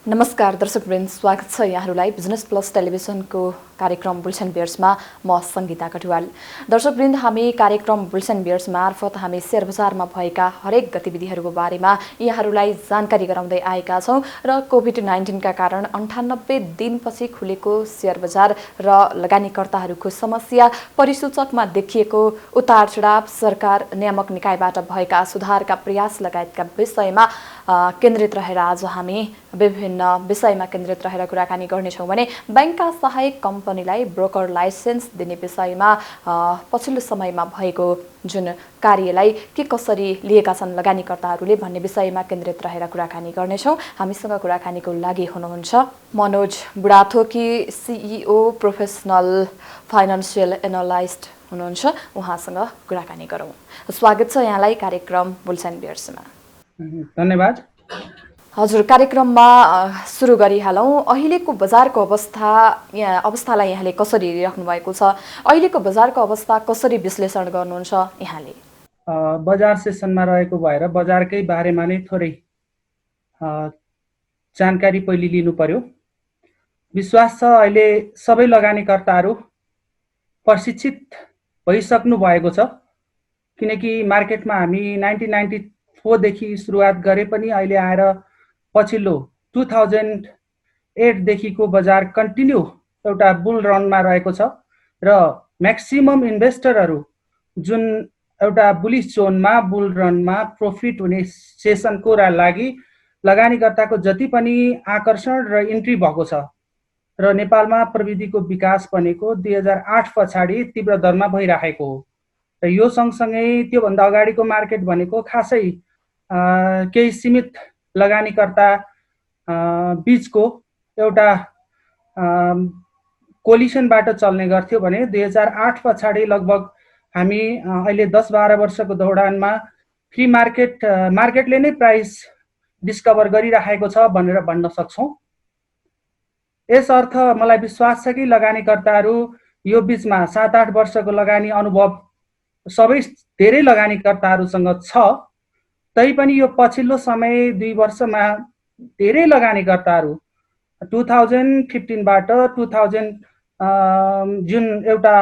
नमस्कार दर्शकवृन्द, स्वागत छ यहाँहरूलाई बिजनेस प्लस टेलिभिजनको कार्यक्रम बुलेटिन बियर्समा। म सङ्गीता कटुवाल। दर्शकवृन्द, हामी कार्यक्रम बुलेटिन बियर्स मार्फत हामी शेयर बजारमा भएका हरेक गतिविधिहरूको बारेमा यहाँहरूलाई जानकारी गराउँदै आएका छौँ र कोभिड-19 का कारण 98 दिनपछि खुलेको शेयर बजार र लगानीकर्ताहरूको समस्या, परिसूचकमा देखिएको उतार चढाव, सरकार नियामक निकायबाट भएका सुधारका प्रयास लगायतका विषयमा केन्द्रित रहेर आज हामी विभिन्न विषयमा केन्द्रित रहेर कुराकानी गर्नेछौँ भने बैंकका सहायक कम्पनीलाई ब्रोकर लाइसेन्स दिने विषयमा पछिल्लो समयमा भएको जुन कार्यलाई के कसरी लिएका छन् लगानीकर्ताहरूले भन्ने विषयमा केन्द्रित रहेर कुराकानी गर्नेछौँ। हामीसँग कुराकानीको लागि हुनुहुन्छ Manoj Budhathoki, CEO professional financial analyst हुनुहुन्छ। उहाँसँग कुराकानी गरौँ। स्वागत छ यहाँलाई कार्यक्रम बुलेटिन बियर्समा। धन्यवाद। हजुर, कार्यक्रममा सुरु गरिहालौँ। अहिलेको बजारको अवस्थालाई यहाँले कसरी हेरिराख्नु भएको छ? अहिलेको बजारको अवस्था कसरी विश्लेषण गर्नुहुन्छ यहाँले? बजार सेसनमा रहेको भएर बजारकै बारेमा नै थोरै जानकारी पहिले लिनु पर्यो। विश्वास छ अहिले सबै लगानीकर्ताहरू प्रशिक्षित भइसक्नु भएको छ, किनकि मार्केटमा हामी 1994 देखि सुरुवात गरे पनि अहिले आएर पछिल्लो 2008 देखिको बजार कन्टिन्यू एउटा बुल रनमा रहेको छ र म्याक्सिमम इन्भेस्टरहरू जुन एउटा बुलिस जोनमा बुल रनमा प्रॉफिट हुने सेसनको लागि लगानीकर्ताको जति पनि आकर्षण र इन्ट्री भएको छ र नेपालमा प्रविधिको विकास भनेको 2008 पछाडि तीव्र दरमा भइरहेको हो र यो सँगसँगै त्योभन्दा अगाडिको मार्केट भनेको खासै केही सीमित लगानीकर्ता बीचको एउटा कोलिसनबाट चल्ने गर्थ्यो भने 2008 पछाडि लगभग हामी अहिले 10-12 वर्षको दौडानमा फ्री मार्केटले नै प्राइस डिस्कभर गरिरहेको छ भनेर भन्न सक्छौँ। यस अर्थ मलाई विश्वास छ कि लगानीकर्ताहरू यो बीचमा 7-8 वर्षको लगानी अनुभव सबै धेरै लगानीकर्ताहरूसँग छ। तैपनि यो पछिल्लो समय 2 वर्षमा धेरै लगानीकर्ताहरू 2015 बाट 2000 जुन एउटा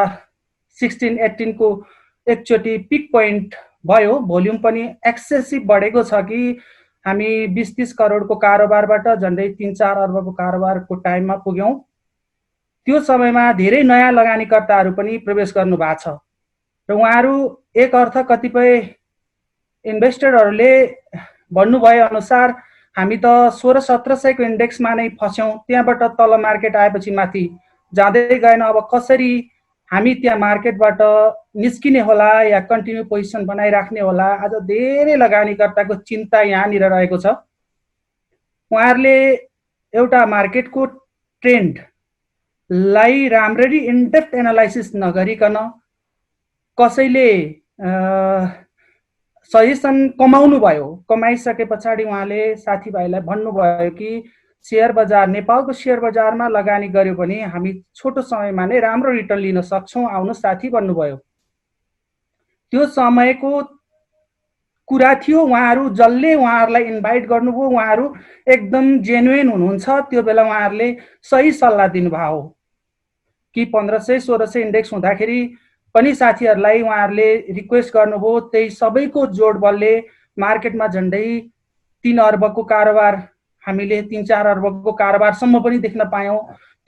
16-18 को एकचोटि पिक पोइन्ट भयो, भोल्युम पनि एक्सेसिभ बढेको छ कि हामी 20-30 करोडको कारोबारबाट झन्डै 3-4 अर्बको कारोबारको टाइममा पुग्यौं। त्यो समयमा धेरै नयाँ लगानीकर्ताहरू पनि प्रवेश गर्नु भएको छ र उहाँहरू एक अर्थ कतिपय इन्भेस्टरहरूले भन्नुभए अनुसार हामी त 1600-1700 को इन्डेक्समा नै फस्यौं, त्यहाँबाट तल मार्केट आएपछि माथि जाँदै गएन, अब कसरी हामी त्यहाँ मार्केटबाट निस्किने होला या कन्टिन्यू पोजिसन बनाइराख्ने होला। आज धेरै लगानीकर्ताको चिन्ता यहाँनिर रहेको छ। उहाँहरूले एउटा मार्केटको ट्रेन्डलाई राम्ररी इनडेप्थ एनालाइसिस नगरिकन कसैले सजेसन कमाउनु भयो, कमाइसके पछाडि उहाँले साथीभाइलाई भन्नुभयो कि शेयर बजार, नेपालको शेयर बजारमा लगानी गर्यो भने हामी छोटो समयमा नै राम्रो रिटर्न लिन सक्छौं, आउनु साथी भन्नुभयो। त्यो समयको कुरा थियो। उहाँहरू जसले उहाँहरूलाई इन्भाइट गर्नुभयो उहाँहरू एकदम जेन्युइन हुनुहुन्छ। त्यो बेला उहाँहरूले सही सल्लाह दिनुभयो कि 1500-1600 इन्डेक्स हुँदाखेरि पनि साथीहरूलाई उहाँहरूले रिक्वेस्ट गर्नुभयो। त्यही सबैको जोड बलले मार्केटमा झन्डै 3 अर्बको कारोबार, हामीले 3-4 अर्बको कारोबारसम्म पनि देख्न पायौं।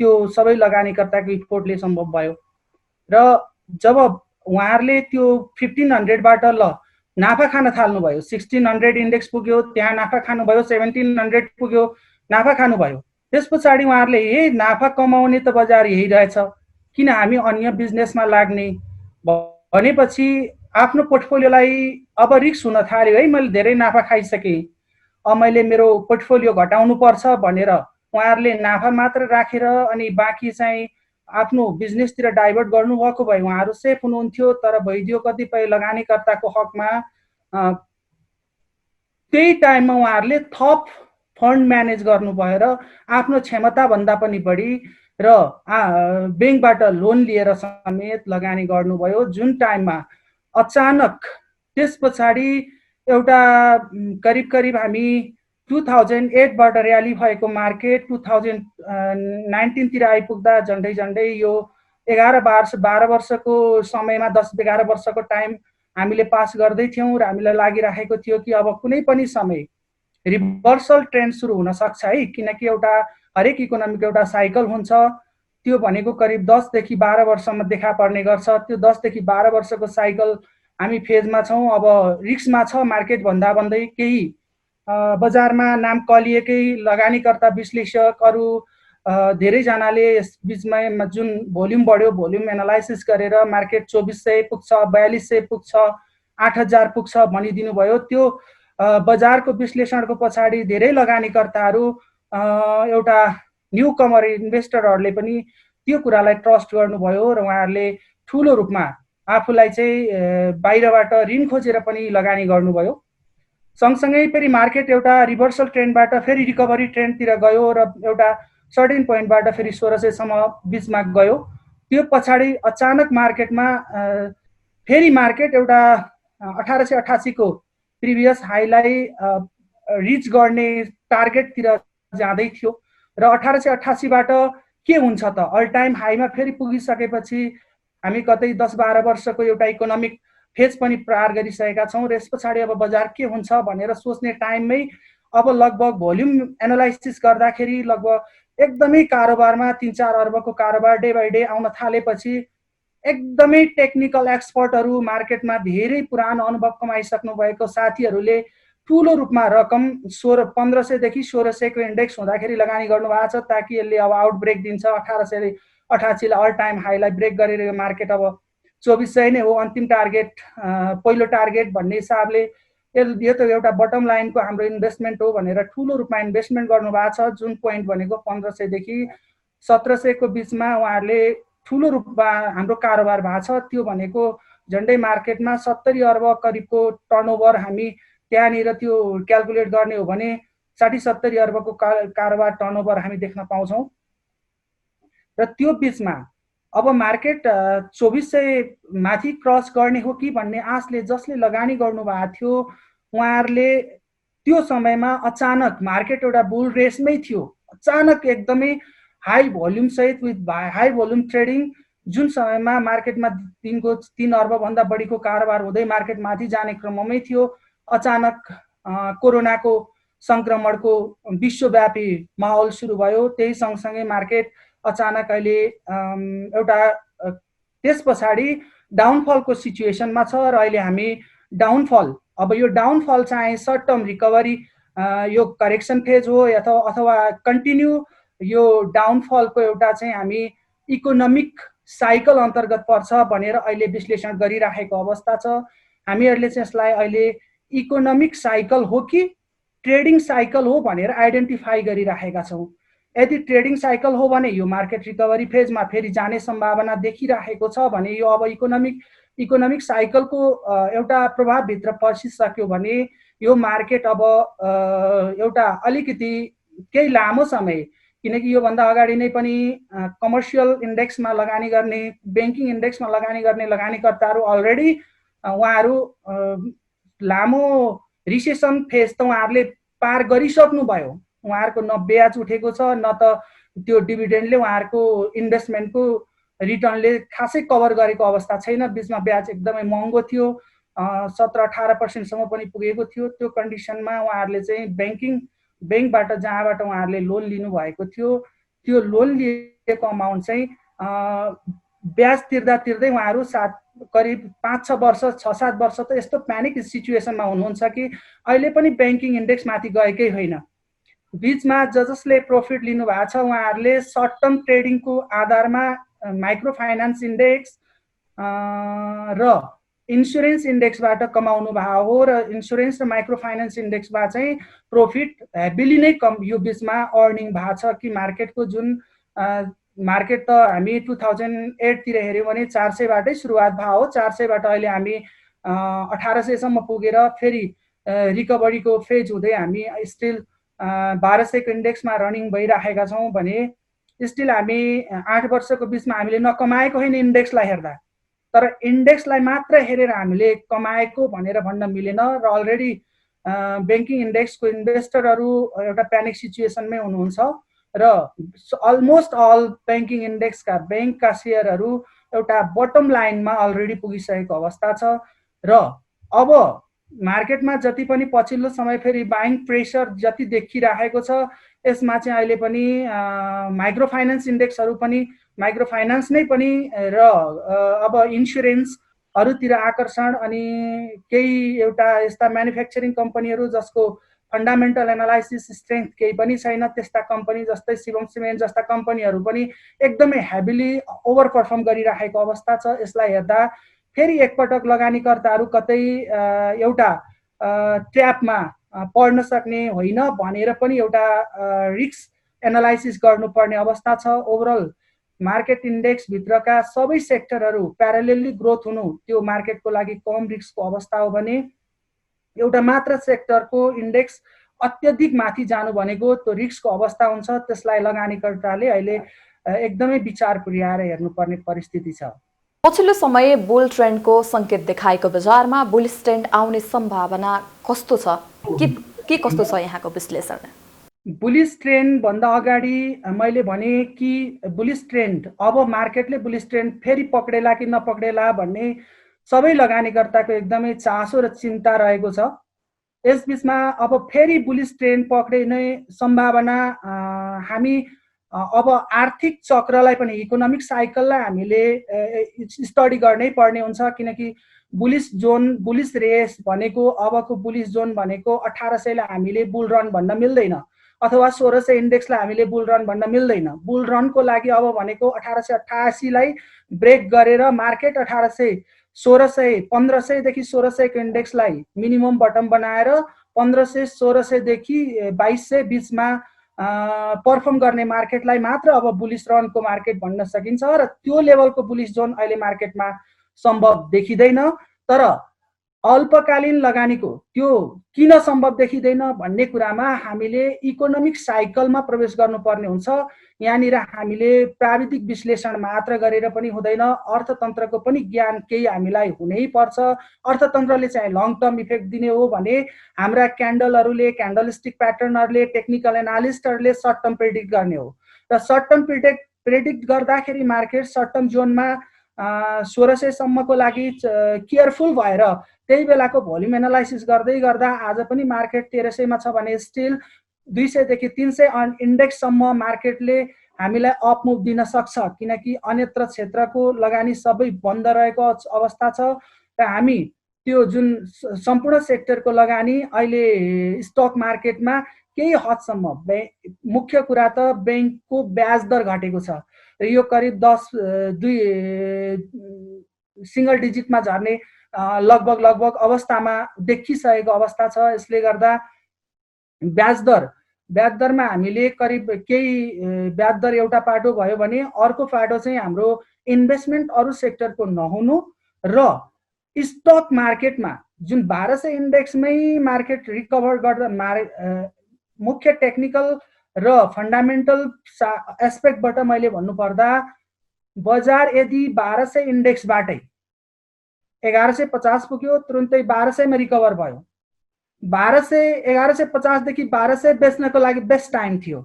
त्यो सबै लगानीकर्ताको इफोर्टले सम्भव भयो र जब उहाँहरूले त्यो 1500 बाट ल नाफा खान थाल्नुभयो, 1600 इन्डेक्स पुग्यो, त्यहाँ नाफा खानुभयो, 1700 पुग्यो, नाफा खानुभयो। त्यस पछाडि उहाँहरूले हे नाफा कमाउने त बजार यही रहेछ, किन हामी अन्य बिजनेसमा लाग्ने भनेपछि आफ्नो पोर्टफोलियोलाई अब रिस्क हुन थाल्यो है, मैले धेरै नाफा खाइसकेँ, अब मैले मेरो पोर्टफोलियो घटाउनु पर्छ भनेर उहाँहरूले नाफा मात्र राखेर अनि बाँकी चाहिँ आफ्नो बिजनेसतिर डाइभर्ट गर्नुभएको भए उहाँहरू सेफ हुनुहुन्थ्यो। तर भइदियो कतिपय लगानीकर्ताको हकमा त्यही टाइममा उहाँहरूले थप फन्ड म्यानेज गर्नु भएर आफ्नो क्षमता भन्दा पनि बढी र बैंकबाट लोन लिएर समेत लगानी गर्नुभयो, जुन टाइममा अचानक त्यस पछाडि एउटा करिब हामी 2008बाट र्याली भएको मार्केट 2019तिर आइपुग्दा झन्डै झन्डै यो 11 वर्षको समयमा 10-11 वर्षको टाइम हामीले पास गर्दै थियौँ र हामीलाई लागिरहेको थियो कि अब कुनै पनि समय रिभर्सल ट्रेन्ड सुरु हुन सक्छ है, किनकि एउटा हरेक इकोनोमीको एउटा साइकल हुन्छ, त्यो भनेको करिब 10 देखि 12 वर्षमा देखा पर्ने गर्छ। त्यो 10 देखि 12 वर्षको साइकल हामी फेजमा छौँ। अब रिस्कमा छ मार्केट भन्दा भन्दै केही बजारमा नाम कलिएकै लगानीकर्ता विश्लेषकहरू धेरैजनाले यस बिचमा जुन भोल्युम बढ्यो, भोल्युम एनालाइसिस गरेर मार्केट 2400 पुग्छ, 4200 पुग्छ, 8000 पुग्छ भनिदिनु भयो। त्यो बजारको विश्लेषणको पछाडि धेरै लगानीकर्ताहरू एउटा न्यू कमर इन्भेस्टरहरूले पनि त्यो कुरालाई ट्रस्ट गर्नुभयो र उहाँहरूले ठुलो रूपमा आफूलाई चाहिँ बाहिरबाट ऋण खोजेर पनि लगानी गर्नुभयो। सँगसँगै फेरि मार्केट एउटा रिभर्सल ट्रेन्डबाट फेरि रिकभरी ट्रेन्डतिर गयो र एउटा सर्टेन पोइन्टबाट फेरि 1600सम्म बिचमा गयो। त्यो पछाडि अचानक मार्केटमा फेरि मार्केट एउटा 1888 को प्रिभियस हाईलाई रिच गर्ने टार्गेटतिर जाँदै थियो र 1888बाट के हुन्छ त, अल टाइम हाईमा फेरि पुगिसकेपछि हामी कतै 10-12 वर्षको एउटा इकोनोमिक फेज पनि पार गरिसकेका छौँ र यस पछाडि अब बजार के हुन्छ भनेर सोच्ने टाइममै अब लगभग भोल्युम एनालाइसिस गर्दाखेरि लगभग एकदमै कारोबारमा 3-4 अर्बको कारोबार डे बाई डे आउन थालेपछि एकदमै टेक्निकल एक्सपर्टहरू, मार्केटमा धेरै पुरानो अनुभव कमाइसक्नु भएको साथीहरूले ठुलो रूपमा रकम 1500 देखि 1600 को इन्डेक्स हुँदाखेरि लगानी गर्नुभएको छ, ताकि यसले अब आउटब्रेक दिन्छ। 1888 लाई अल टाइम हाईलाई ब्रेक गरेर मार्केट अब 2400 नै हो अन्तिम टार्गेट, पहिलो टार्गेट भन्ने हिसाबले यो त एउटा बटम लाइनको हाम्रो इन्भेस्टमेन्ट हो भनेर ठुलो रूपमा इन्भेस्टमेन्ट गर्नुभएको छ। जुन पोइन्ट भनेको 1500 देखि 1700 को बिचमा उहाँहरूले ठुलो रूपमा हाम्रो कारोबार भएको छ। त्यो भनेको झन्डै मार्केटमा 70 अर्ब करिबको टर्नओभर हामी त्यहाँनिर त्यो क्यालकुलेट गर्ने हो भने 60-70 अर्बको कारोबार टर्नओभर हामी देख्न पाउँछौँ। र त्यो बिचमा अब मार्केट 2400 माथि क्रस गर्ने हो कि भन्ने आशले जसले लगानी गर्नुभएको थियो उहाँहरूले त्यो समयमा अचानक मार्केट एउटा बुल रेसमै थियो, अचानक एकदमै हाई भोल्युम सहित विथ हाई भोल्युम ट्रेडिङ, जुन समयमा मार्केटमा दिनको 3 अर्बभन्दा बढीको कारोबार हुँदै मार्केट माथि जाने क्रममै थियो, अचानक कोरोनाको संक्रमणको विश्वव्यापी माहौल सुरु भयो। त्यही सँगसँगै मार्केट अचानक अहिले एउटा त्यस पछाडि डाउनफलको सिचुएसनमा छ र अहिले हामी डाउनफल, अब यो डाउनफल चाहिँ सर्ट टर्म रिकभरी, यो करेक्सन फेज हो अथवा कन्टिन्यू यो डाउनफलको एउटा चाहिँ हामी इकोनोमिक साइकल अन्तर्गत पर्छ भनेर अहिले विश्लेषण गरिराखेको अवस्था छ। हामीहरूले चाहिँ यसलाई अहिले इकोनोमिक साइकल हो कि ट्रेडिङ साइकल हो भनेर आइडेन्टिफाई गरिराखेका छौँ। यदि ट्रेडिङ साइकल हो भने यो मार्केट रिकभरी फेजमा फेरि जाने सम्भावना देखिरहेको छ भने यो अब इकोनोमिक साइकलको एउटा प्रभावभित्र पसिसक्यो भने यो मार्केट अब एउटा अलिकति केही लामो समय, किनकि योभन्दा अगाडि नै पनि कमर्सियल इन्डेक्समा लगानी गर्ने, ब्याङ्किङ इन्डेक्समा लगानी गर्ने लगानीकर्ताहरू अलरेडी उहाँहरू लामो रिसेसन फेज त उहाँहरूले पार गरिसक्नु भयो। उहाँहरूको न ब्याज उठेको छ न त त्यो डिभिडेन्डले उहाँहरूको इन्भेस्टमेन्टको रिटर्नले खासै कभर गरेको अवस्था छैन। बिचमा ब्याज एकदमै महँगो थियो, 17-18% पनि पुगेको थियो। त्यो कन्डिसनमा उहाँहरूले चाहिँ ब्याङ्कबाट जहाँबाट उहाँहरूले लोन लिनुभएको थियो त्यो लोन लिएको अमाउन्ट चाहिँ ब्याज तिर्दै उहाँहरू करिब 5-6 वर्ष 6-7 वर्ष त यस्तो प्यानिक सिचुएसनमा हुनुहुन्छ कि अहिले पनि ब्याङ्किङ इन्डेक्स माथि गएकै होइन। बिचमा जसले प्रफिट लिनु भएको छ उहाँहरूले सर्ट टर्म ट्रेडिङको आधारमा माइक्रो फाइनान्स इन्डेक्स र इन्सुरेन्स इन्डेक्सबाट कमाउनु भएको हो र इन्सुरेन्स र माइक्रो फाइनान्स इन्डेक्समा चाहिँ प्रफिट हेभिली नै कम यो बिचमा अर्निङ भएको छ कि मार्केटको जुन मार्केट त हामी 2008 तिर हेऱ्यौँ भने 400बाटै सुरुवात भयो हो। 400बाट अहिले हामी 1800सम्म पुगेर फेरि रिकभरीको फेज हुँदै हामी स्टिल 1200 को इन्डेक्समा रनिङ भइराखेका छौँ भने स्टिल हामी 8 वर्षको बिचमा हामीले नकमाएको होइन इन्डेक्सलाई हेर्दा, तर इन्डेक्सलाई मात्र हेरेर हामीले कमाएको भनेर भन्न मिलेन र अलरेडी ब्याङ्किङ इन्डेक्सको इन्भेस्टरहरू एउटा प्यानिक सिचुएसनमै हुनुहुन्छ र अलमोस्ट अल ब्याङ्किङ इन्डेक्सका ब्याङ्कका सेयरहरू एउटा बटम लाइनमा अलरेडी पुगिसकेको अवस्था छ र अब मार्केटमा जति पनि पछिल्लो समय फेरि बाइङ प्रेसर जति देखिरहेको छ यसमा चाहिँ अहिले पनि माइक्रो फाइनेन्स इन्डेक्सहरू पनि माइक्रो फाइनेन्स नै पनि र अब इन्सुरेन्सहरूतिर आकर्षण अनि केही एउटा यस्ता म्यानुफ्याक्चरिङ कम्पनीहरू जसको फन्डामेन्टल एनालाइसिस स्ट्रेन्थ केही पनि छैन त्यस्ता कम्पनी जस्तै शिवम सिमेन्ट जस्ता कम्पनीहरू पनि एकदमै हेभिली ओभर पर्फर्म गरिरहेको अवस्था छ। यसलाई हेर्दा फेरि एकपटक लगानीकर्ताहरू कतै एउटा ट्र्यापमा पर्न सक्ने होइन भनेर पनि एउटा रिस्क एनालाइसिस गर्नुपर्ने अवस्था छ। ओभरअल मार्केट इन्डेक्स भित्रका सबै सेक्टरहरू प्यारालेली ग्रोथ हुनु त्यो मार्केटको लागि कम रिस्कको अवस्था हो भने एउटा मात्र सेक्टरको इन्डेक्स अत्यधिक माथि जानु भनेको त्यो रिस्कको अवस्था हुन्छ। त्यसलाई लगानीकर्ताले अहिले एकदमै विचार पुर्याएर हेर्नुपर्ने परिस्थिति छ। पछिल्लो समय बुल ट्रेन्डको सङ्केत देखाएको बजारमा बुलिस ट्रेन्ड आउने सम्भावना कस्तो छ के कस्तो छ यहाँको विश्लेषण? बुलिस ट्रेन्ड भन्दा अगाडि मैले भने कि बुलिस ट्रेन्ड अब मार्केटले बुलिस ट्रेन्ड फेरि पक्रेला कि नपक्रेला भन्ने सबै लगानीकर्ताको एकदमै चासो र चिन्ता रहेको छ। यसबीचमा अब फेरि बुलिस ट्रेन्ड पक्रिने सम्भावना हामी अब आर्थिक चक्रलाई पनि इकोनोमिक साइकललाई हामीले स्टडी गर्नै पर्ने हुन्छ किनकि बुलिस जोन बुलिस रेस भनेको अबको बुलिस जोन भनेको 1800 लाई हामीले बुल रन भन्न मिल्दैन अथवा 1600 इन्डेक्सलाई हामीले बुल रन भन्न मिल्दैन। बुल रनको लागि अब भनेको 1888 लाई ब्रेक गरेर मार्केट 1500 देखि 1600 को इन्डेक्सलाई मिनिमम बटम बनाएर 1500 1600 देखि 2200 बीचमा पर्फर्म गर्ने मार्केटलाई मात्र अब बुलिस रनको मार्केट भन्न सकिन्छ र त्यो लेभलको बुलिस जोन अहिले मार्केटमा सम्भव देखिँदैन। तर अल्पकालीन लगानीको त्यो किन सम्भव देखिँदैन भन्ने कुरामा हामीले इकोनोमिक साइकलमा प्रवेश गर्नुपर्ने हुन्छ। यहाँनिर हामीले प्राविधिक विश्लेषण मात्र गरेर पनि हुँदैन, अर्थतन्त्रको पनि ज्ञान केही हामीलाई हुनै पर्छ। अर्थतन्त्रले चाहिँ लङ टर्म इफेक्ट दिने हो भने हाम्रा क्यान्डलहरूले क्यान्डलस्टिक प्याटर्नहरूले टेक्निकल एनालिस्टहरूले सर्ट टर्म प्रेडिक्ट गर्ने हो र सर्ट टर्म प्रेडिक्ट गर्दाखेरि मार्केट सर्ट टर्म जोनमा 1600 सम्मको लागि केयरफुल भएर त्यही बेलाको भोल्युम एनालाइसिस गर्दै गर्दा आज पनि मार्केट 1300 मा छ भने स्टिल 200 देखि 300 इन्डेक्ससम्म मार्केटले हामीलाई अप मुभ दिन सक्छ किनकि अन्यत्र क्षेत्रको लगानी सबै बन्द रहेको अवस्था छ र हामी त्यो जुन सम्पूर्ण सेक्टरको लगानी अहिले स्टक मार्केटमा केही हदसम्म मुख्य कुरा त बैंकको ब्याज दर घटेको छ र यो करिब 2 सिंगल डिजिटमा झर्ने लगभग अवस्थामा देखिसकेको अवस्था छ। यसले गर्दा ब्याज दरमा हामीले करिब केही ब्याज दर एउटा पाटो भयो भने अर्को पाटो चाहिँ हाम्रो इन्भेस्टमेन्ट अरु सेक्टरको नहुनु र स्टक मार्केटमा जुन 1200 इन्डेक्समै मार्केट रिकभर गर्दा मुख्य टेक्निकल र फन्डामेन्टल एस्पेक्टबाट मैले भन्नु पर्दा बजार यदि 1200 इन्डेक्सबाटै 1150 पुग्यो तुरुन्तै 1200 मा रिकभर भयो 1150 देखि 1200 बेच्नको लागि बेस्ट टाइम थियो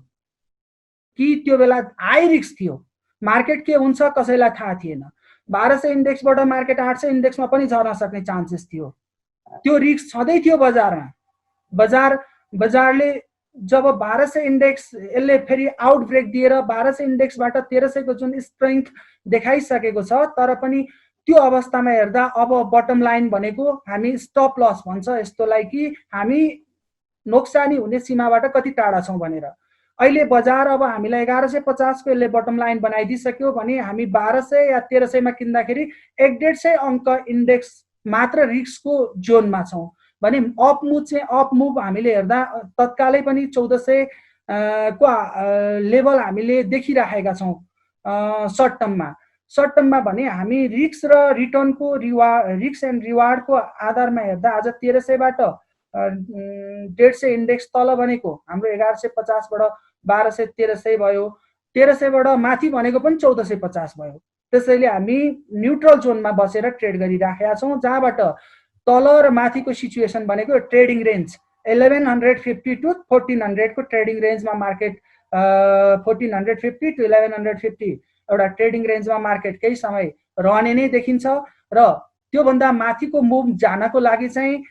कि त्यो बेला हाई रिस्क थियो। मार्केट के हुन्छ कसैलाई थाहा थिएन। 1200 इन्डेक्सबाट मार्केट 800 इन्डेक्समा पनि झर्न सक्ने चान्सेस थियो। त्यो रिस्क छँदै थियो बजारमा। बजारले जब 1200 इन्डेक्स यसले फेरि आउटब्रेक दिएर 1200 इन्डेक्सबाट 1300 को जुन स्ट्रेंथ देखाइसकेको छ तर पनि त्यो अवस्थामा हेर्दा अब बटम लाइन भनेको हामी स्टप लस भन्छ यस्तोलाई कि हामी नोक्सानी हुने सीमाबाट कति टाढा छौं भनेर। अहिले बजार अब हामीलाई 1150 को यसले बटम लाइन बनाइदिसक्यो भने हामी 1200 या 1300 मा किन्दाखेरि 150 अंक इन्डेक्स मात्र रिस्कको जोनमा छौं भने अप मुभ हामीले हेर्दा तत्कालै पनि 1400 को लेभल हामीले देखिराखेका छौं सर्ट टर्ममा भने हामी रिस्क र रिटर्नको रिस्क एन्ड रिवार्डको आधारमा हेर्दा आज 1300 बाट 150 इन्डेक्स तल बनेको हाम्रो 1150 बाट 1200 1300 भयो 1300 बाट माथि भनेको पनि 1450 भयो। त्यसैले हामी न्यूट्रल जोनमा बसेर ट्रेड गरिराखेका छौं जहाँबाट तल र माथिको सिचुएसन भनेको ट्रेडिङ रेन्ज 1150 टु 1400 को ट्रेडिङ रेन्जमा मार्केट 1450 टु 1150 एउटा ट्रेडिङ रेन्जमा मार्केट केही समय रहने नै देखिन्छ र त्योभन्दा माथिको मुभ जानको लागि चाहिँ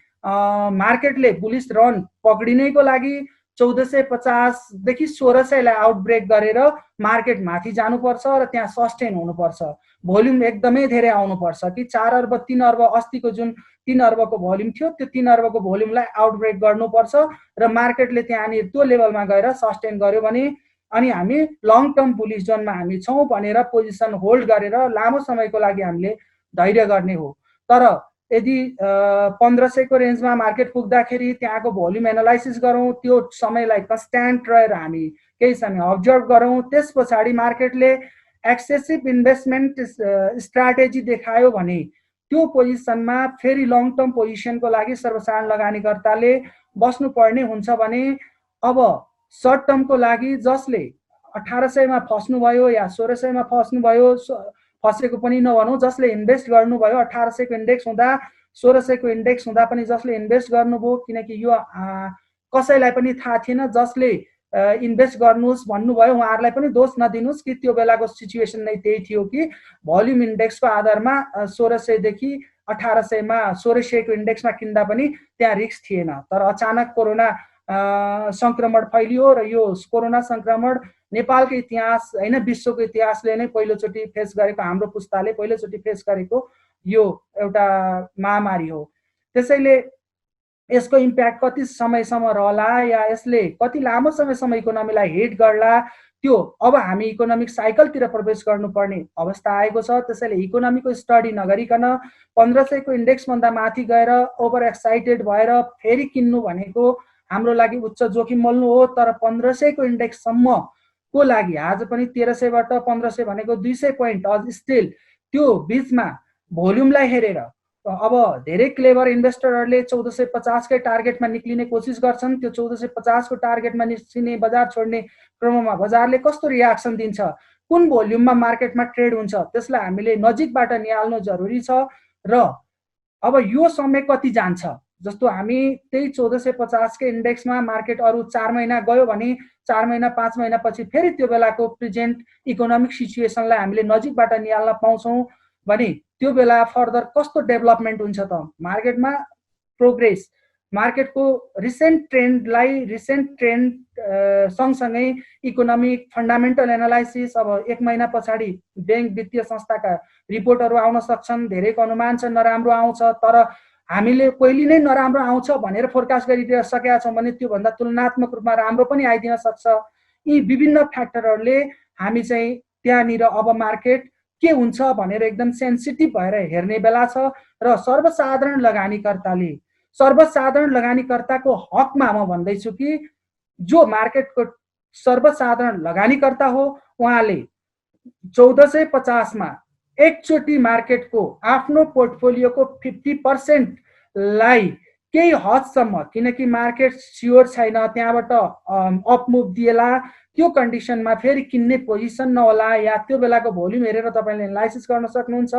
मार्केटले बुलिस रन पक्रिनेको लागि 1450 देखि 1600 लाई आउटब्रेक गरेर मार्केट माथि जानुपर्छ र त्यहाँ सस्टेन हुनुपर्छ। भोल्युम एकदमै धेरै आउनुपर्छ कि 4 अर्ब 3 अर्ब अस्तिको जुन 3 अर्बको भोल्युम थियो त्यो 3 अर्बको भोल्युमलाई आउटब्रेक गर्नुपर्छ र मार्केटले त्यहाँनिर त्यो लेभलमा गएर सस्टेन गर्यो भने अनि हामी लङ टर्म बुलिस जोनमा हामी छौँ भनेर पोजिसन होल्ड गरेर लामो समयको लागि हामीले धैर्य गर्ने हो। तर यदि 1500 को रेन्जमा मार्केट पुग्दाखेरि त्यहाँको भोल्युम एनालाइसिस गरौँ, त्यो समयलाई कन्स्ट्यान्ट रहेर हामी केही समय अब्जर्भ गरौँ, त्यस पछाडि मार्केटले एक्सेसिभ इन्भेस्टमेन्ट स्ट्राटेजी देखायो भने त्यो पोजिसनमा फेरि लङ टर्म पोजिसनको लागि सर्वसाधारण लगानीकर्ताले बस्नुपर्ने हुन्छ भने अब सर्ट टर्मको लागि जसले 1800 मा फस्नुभयो या 1600 मा फस्नुभयो, फसेको पनि नभनौँ, जसले इन्भेस्ट गर्नुभयो 1800 को इन्डेक्स हुँदा 1600 को इन्डेक्स हुँदा पनि जसले इन्भेस्ट गर्नुभयो, किनकि यो कसैलाई पनि थाहा थिएन, जसले इन्भेस्ट गर्नुहोस् भन्नुभयो उहाँहरूलाई पनि दोष नदिनुहोस् कि त्यो बेलाको सिचुएसन नै त्यही थियो कि भोल्युम इन्डेक्सको आधारमा 1600 देखि 1800 मा 1600 को इन्डेक्समा किन्दा पनि त्यहाँ रिस्क थिएन। तर अचानक कोरोना संक्रमण फैलियो र यो कोरोना संक्रमण नेपालको इतिहास हैन विश्वको इतिहासले नै पहिलोचोटि फेस गरेको, हाम्रो पुस्ताले पहिलोचोटि फेस गरेको यो एउटा महामारी हो। त्यसैले यसको इम्प्याक्ट कति समयसम्म रहला या यसले कति लामो समयसम्म इकोनोमीलाई हिट गर्ला, त्यो अब हामी इकोनोमिक साइकलतिर प्रवेश गर्नुपर्ने अवस्था आएको छ। त्यसैले इकोनोमीको स्टडी नगरिकन 1500 को इन्डेक्सभन्दा माथि गएर ओभर एक्साइटेड भएर फेरि किन्नु भनेको हाम्रो लागि उच्च जोखिम मोल्नु हो। तर 1500 को इन्डेक्ससम्म को लागि आज पनि 1300 बाट 1500 भनेको 200 पोइन्ट अझ स्टिल त्यो बीचमा भोल्युमलाई हेरेर अब धेरै क्लेभर इन्भेस्टरहरूले 1450 कै टार्गेटमा निक्लिने कोसिस गर्छन्। त्यो 1450 को टार्गेटमा निस्किने बजार छोड्ने क्रममा बजारले कस्तो रियाक्सन दिन्छ, कुन भोल्युममा मार्केटमा ट्रेड हुन्छ, त्यसलाई हामीले नजिकबाट निहाल्नु जरुरी छ। र अब यो समय कति जान्छ, जस्तो हामी त्यही 1450 के इन्डेक्समा मार्केट अरु 4 महिना गयो भने 4 महिना 5 महिना पछि फेरि त्यो बेलाको प्रेजेन्ट इकोनोमिक सिचुएसनलाई हामीले नजिकबाट निहाल्न पाउँछौँ भने त्यो बेला फर्दर कस्तो डेभलपमेन्ट हुन्छ त मार्केटमा प्रोग्रेस, मार्केटको रिसेन्ट ट्रेन्ड सँगसँगै इकोनोमिक फन्डामेन्टल एनालाइसिस। अब 1 महिना पछाडि बैंक वित्तीय संस्थाका रिपोर्टहरू आउन सक्छन्, धेरैको अनुमान छ नराम्रो आउँछ, तर हामीले पहिले नै नराम्रो आउँछ भनेर फोरकास्ट गरिसकेका छौँ भने त्योभन्दा तुलनात्मक रूपमा राम्रो पनि आइदिन सक्छ। यी विभिन्न फ्याक्टरहरूले हामी चाहिँ त्यहाँनिर अब मार्केट के हुन्छ भनेर एकदम सेन्सिटिभ भएर हेर्ने बेला छ। र सर्वसाधारण लगानीकर्ताको हकमा म भन्दैछु कि जो मार्केटको सर्वसाधारण लगानीकर्ता हो उहाँले 1450 मा एकचोटि मार्केटको आफ्नो पोर्टफोलियोको 50% लाई केही हदसम्म, किनकि मार्केट स्योर छैन त्यहाँबाट अप मुभ दिएला, त्यो कन्डिसनमा फेरि किन्ने पोजिसन नहोला या त्यो बेलाको भोल्युम हेरेर तपाईले एनालाइसिस गर्न सक्नुहुन्छ।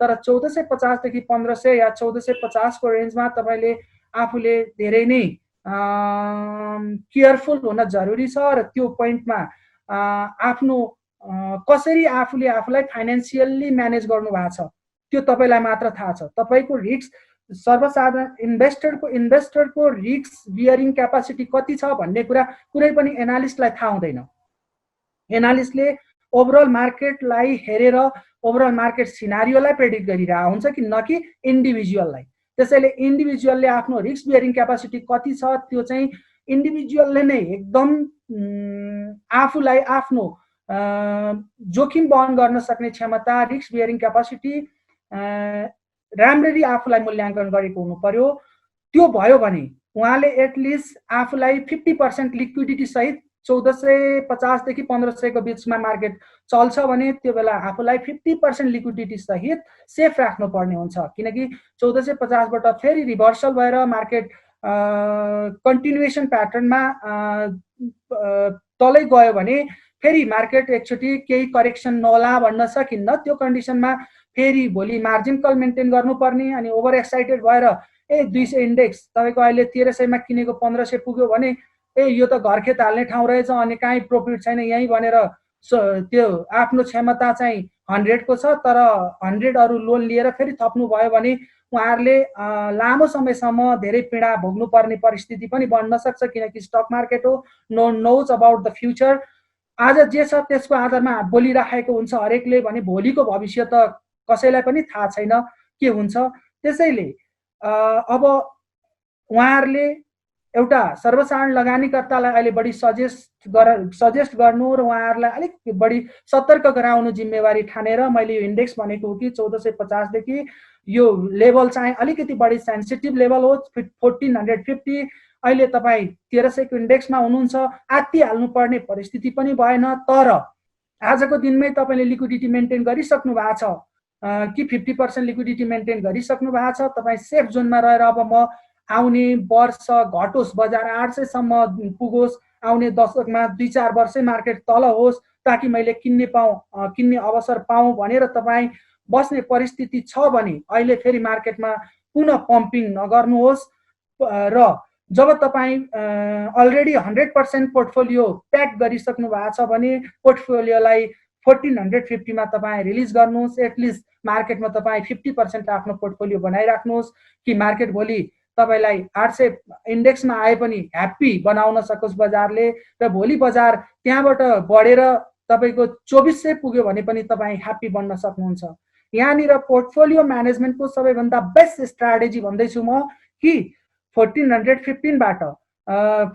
तर 1450 देखि 1500 या 1450 को रेन्जमा तपाईले आफूले धेरै नै केयरफुल हुन जरुरी छ र त्यो पोइन्टमा आफ्नो कसरी आफूले आफूलाई फाइनान्शियली म्यानेज गर्नु भएको छ त्यो तपाईलाई मात्र थाहा छ। तपाईको रिस्क, सर्वसाधारण इन्भेस्टरको रिस्क बियरिङ क्यापासिटी कति छ भन्ने कुरा कुनै पनि एनालिस्टलाई थाहा हुँदैन। एनालिस्टले ओभरअल मार्केटलाई हेरेर ओभरअल मार्केट सिनारियोलाई प्रेडिक्ट गरिरहेको हुन्छ कि न कि इन्डिभिजुअललाई। त्यसैले इन्डिभिजुअलले आफ्नो रिस्क बियरिङ क्यापासिटी कति छ त्यो चाहिँ इन्डिभिजुअलले नै एकदम आफूलाई आफ्नो जोखिम वहन गर्न सक्ने क्षमता, रिस्क बियरिङ क्यापासिटी राम्ररी आफूलाई मूल्याङ्कन गरेको हुनु पर्यो। त्यो भयो भने उहाँले एटलिस्ट आफूलाई 50% लिक्विडिटी सहित 1450 देखि 1500 को बीचमा मार्केट चल्छ भने त्यो बेला आफूलाई 50% लिक्विडिटी सहित सेफ राख्नु पर्ने हुन्छ। किनकि 1450 बाट फेरि रिभर्सल भएर मार्केट कन्टिन्युएसन प्याटर्नमा तलै गयो भने फेरि मार्केट एकचोटि केही करेक्सन नहोला भन्न सकिन्न। त्यो कन्डिसनमा फेरि भोलि मार्जिन कल मेन्टेन गर्नुपर्ने अनि ओभर एक्साइटेड भएर 200 इन्डेक्स तपाईँको अहिले 1300 मा किनेको 1500 पुग्यो भने यो त घरखेत हाल्ने ठाउँ रहेछ अनि काहीँ प्रफिट छैन यहीँ भनेर त्यो आफ्नो क्षमता चाहिँ 100 को छ तर 100 अरू लोन लिएर फेरि थप्नु भयो भने उहाँहरूले लामो समयसम्म धेरै पीडा भोग्नु पर्ने परिस्थिति पनि बन्न सक्छ किनकि स्टक मार्केट हो, no knows about the future. आज जे छ त्यसको आधारमा बोलिराखेको हुन्छ हरेकले भने भोलिको भविष्य त कसैलाई पनि थाहा छैन के हुन्छ। त्यसैले अब उहाँहरूले एउटा सर्वसाधारण लगानीकर्तालाई अहिले बढी सजेस्ट गर्नु र उहाँहरूलाई अलिक बढी सतर्क गराउनु जिम्मेवारी ठानेर मैले यो इन्डेक्स भनेको हो कि 1450 देखि यो लेभल चाहिँ अलिकति बढी सेन्सिटिभ लेभल हो 1450। अहिले तपाईँ 1300 को इन्डेक्समा हुनुहुन्छ, आत्तिहाल्नु पर्ने परिस्थिति पनि भएन, तर आजको दिनमै तपाईँले लिक्विडिटी मेन्टेन गरिसक्नु भएको छ कि 50% लिक्विडिटी मेन्टेन गरिसक्नु भएको छ, तपाईँ सेफ जोनमा रहेर अब म आउने वर्ष घटोस् बजार 800 सम्म पुगोस्, आउने दशकमा 2-4 वर्षै मार्केट तल होस् ताकि मैले किन्ने अवसर पाऊँ भनेर तपाईँ बस्ने परिस्थिति छ भने अहिले फेरि मार्केटमा पुनः पम्पिङ नगर्नुहोस्। र जब तपाईँ अलरेडी 100% पोर्टफोलियो प्याक गरिसक्नु भएको छ भने पोर्टफोलियोलाई 1450 मा तपाईँ रिलिज गर्नुहोस्। एटलिस्ट मार्केटमा तपाईँ 50% आफ्नो पोर्टफोलियो बनाइराख्नुहोस् कि मार्केट भोलि तपाईलाई 800 इन्डेक्समा आए पनि ह्याप्पी बनाउन सकोस् बजारले र भोलि बजार त्यहाँबाट बढेर तपाईको 2400 पुग्यो भने पनि तपाईँ ह्याप्पी बन्न सक्नुहुन्छ। यहाँनिर पोर्टफोलियो म्यानेजमेन्टको सबैभन्दा बेस्ट स्ट्राटेजी भन्दैछु म कि 1415 बाट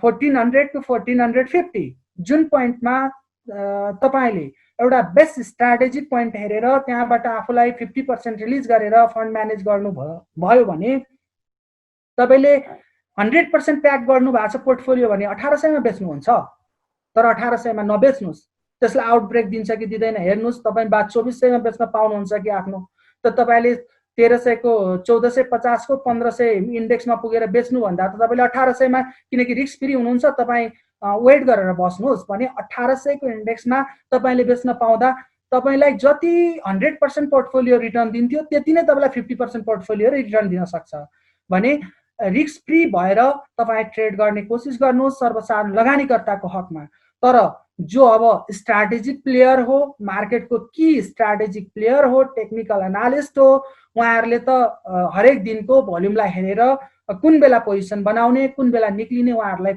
1400 टु 1450 जुन पोइन्टमा तपाईले एउटा बेस्ट स्ट्राटेजिक पोइन्ट हेरेर त्यहाँबाट आफूलाई 50% रिलिज गरेर फन्ड म्यानेज गर्नु भयो भने तपाईले 100% प्याक गर्नु भएको छ पोर्टफोलियो भने 1800 मा बेच्नुहुन्छ, तर 1800 मा नबेच्नुस्, त्यसलाई आउटब्रेक दिन्छ कि दिँदैन हेर्नुस्। तपाईँ बाद 2400 मा बेच्न पाउनुहुन्छ कि आफ्नो, त तपाईले 1300 को 1450 को 1500 इन्डेक्समा पुगेर बेच्नु भन्दा त तपाईले 1800 मा किनकि रिस्क फ्री हुनुहुन्छ तपाईँ वेट गरेर बस्नुहोस् भने 1800 को इन्डेक्समा तपाईले बेच्न पाउँदा तपाईलाई जति 100% पोर्टफोलियो रिटर्न दिन्थ्यो त्यति नै तपाईलाई 50% पोर्टफोलियो रिटर्न दिन सक्छ भने रिस्क फ्री भएर तपाईँ ट्रेड गर्ने कोसिस गर्नुहोस् सर्वसाधारण लगानीकर्ताको हकमा। तर जो अब स्ट्राटेजिक प्लेयर हो, मार्केटको की स्ट्राटेजिक प्लेयर हो, टेक्निकल एनालिस्ट हो, उहाँहरूले त हरेक दिनको भोल्युमलाई हेरेर कुन बेला पोजिसन बनाउने कुन बेला निक्लिने उहाँहरूलाई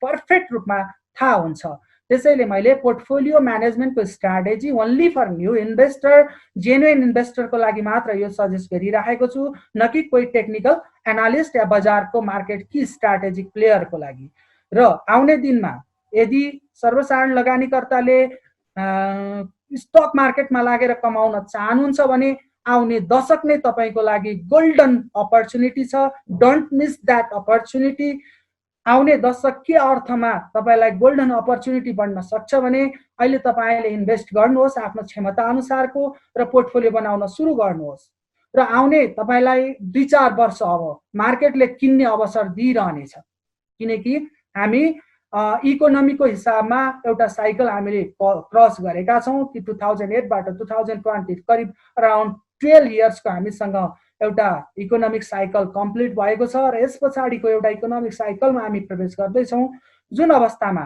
पर्फेक्ट रूपमा थाहा हुन्छ। त्यसैले मैले पोर्टफोलियो म्यानेजमेन्टको strategy only for new investor, genuine इन्भेस्टरको लागि मात्र यो सजेस्ट गरिराखेको छु, न कि कोही टेक्निकल एनालिस्ट या बजारको मार्केट की स्ट्राटेजिक प्लेयरको लागि। र आउने दिनमा यदि सर्वसाधारण लगानीकर्ताले स्टक मार्केटमा लागेर कमाउन चाहनुहुन्छ भने आउने दशक नै तपाईको लागि गोल्डन अपर्च्युनिटी छ। Don't miss that opportunity. आउने दशक के अर्थमा तपाईलाई गोल्डन अपर्च्युनिटी बन्न सक्छ भने अहिले तपाईले इन्भेस्ट गर्नुहोस् आफ्नो क्षमता अनुसारको र पोर्टफोलियो बनाउन सुरु गर्नुहोस् र आउने तपाईलाई 2-4 वर्ष अब मार्केटले किन्ने अवसर दिइरहनेछ किनकि हामी इकोनोमीको हिसाबमा एउटा साइकल हामीले क्रस गरेका छौं कि 2008 बाट 2020 करिब अराउन्ड 12 इयर्सको हामीसँग एउटा इकोनोमिक साइकल कम्प्लिट भएको छ र यस पछाडिको एउटा इकोनोमिक साइकलमा हामी प्रवेश गर्दै छौं जुन अवस्थामा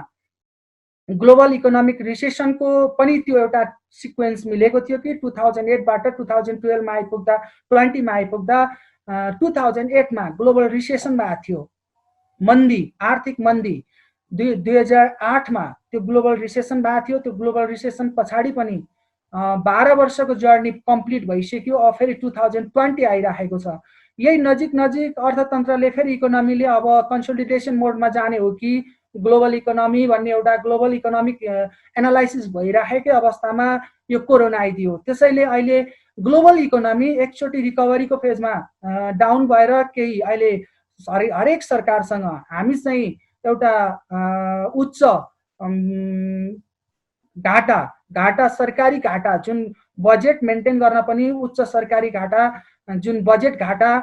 ग्लोबल इकोनोमिक रिसेसनको पनि त्यो एउटा सिक्वेन्स मिलेको थियो कि 2008 बाट 2012 मा आइपुग्दा 20 मा आइपुग्दा 2008 मा ग्लोबल रिसेसन भएको थियो, मन्दी, आर्थिक मन्दी। 2008 मा त्यो ग्लोबल रिसेसन भएको थियो। त्यो ग्लोबल रिसेसन पछाडि पनि 12 वर्षको जर्नी कम्प्लिट भइसक्यो। अब फेरि 2020 आइराखेको छ। यही नजिक नजिक अर्थतन्त्रले फेरि इकोनोमीले अब कन्सोलिडेसन मोडमा जाने हो कि ग्लोबल इकोनोमी भन्ने एउटा ग्लोबल इकोनोमिक एनालाइसिस भइराखेकै अवस्थामा यो कोरोना आइदियो। त्यसैले अहिले ग्लोबल इकोनोमी एकचोटि रिकभरीको फेजमा डाउन भएर केही अहिले हरेक सरकारसँग हामी चाहिँ एउटा उच्च घाटा सरकारी घाटा जुन बजेट मेन्टेन गर्न पनि उच्च सरकारी घाटा जुन बजेट घाटा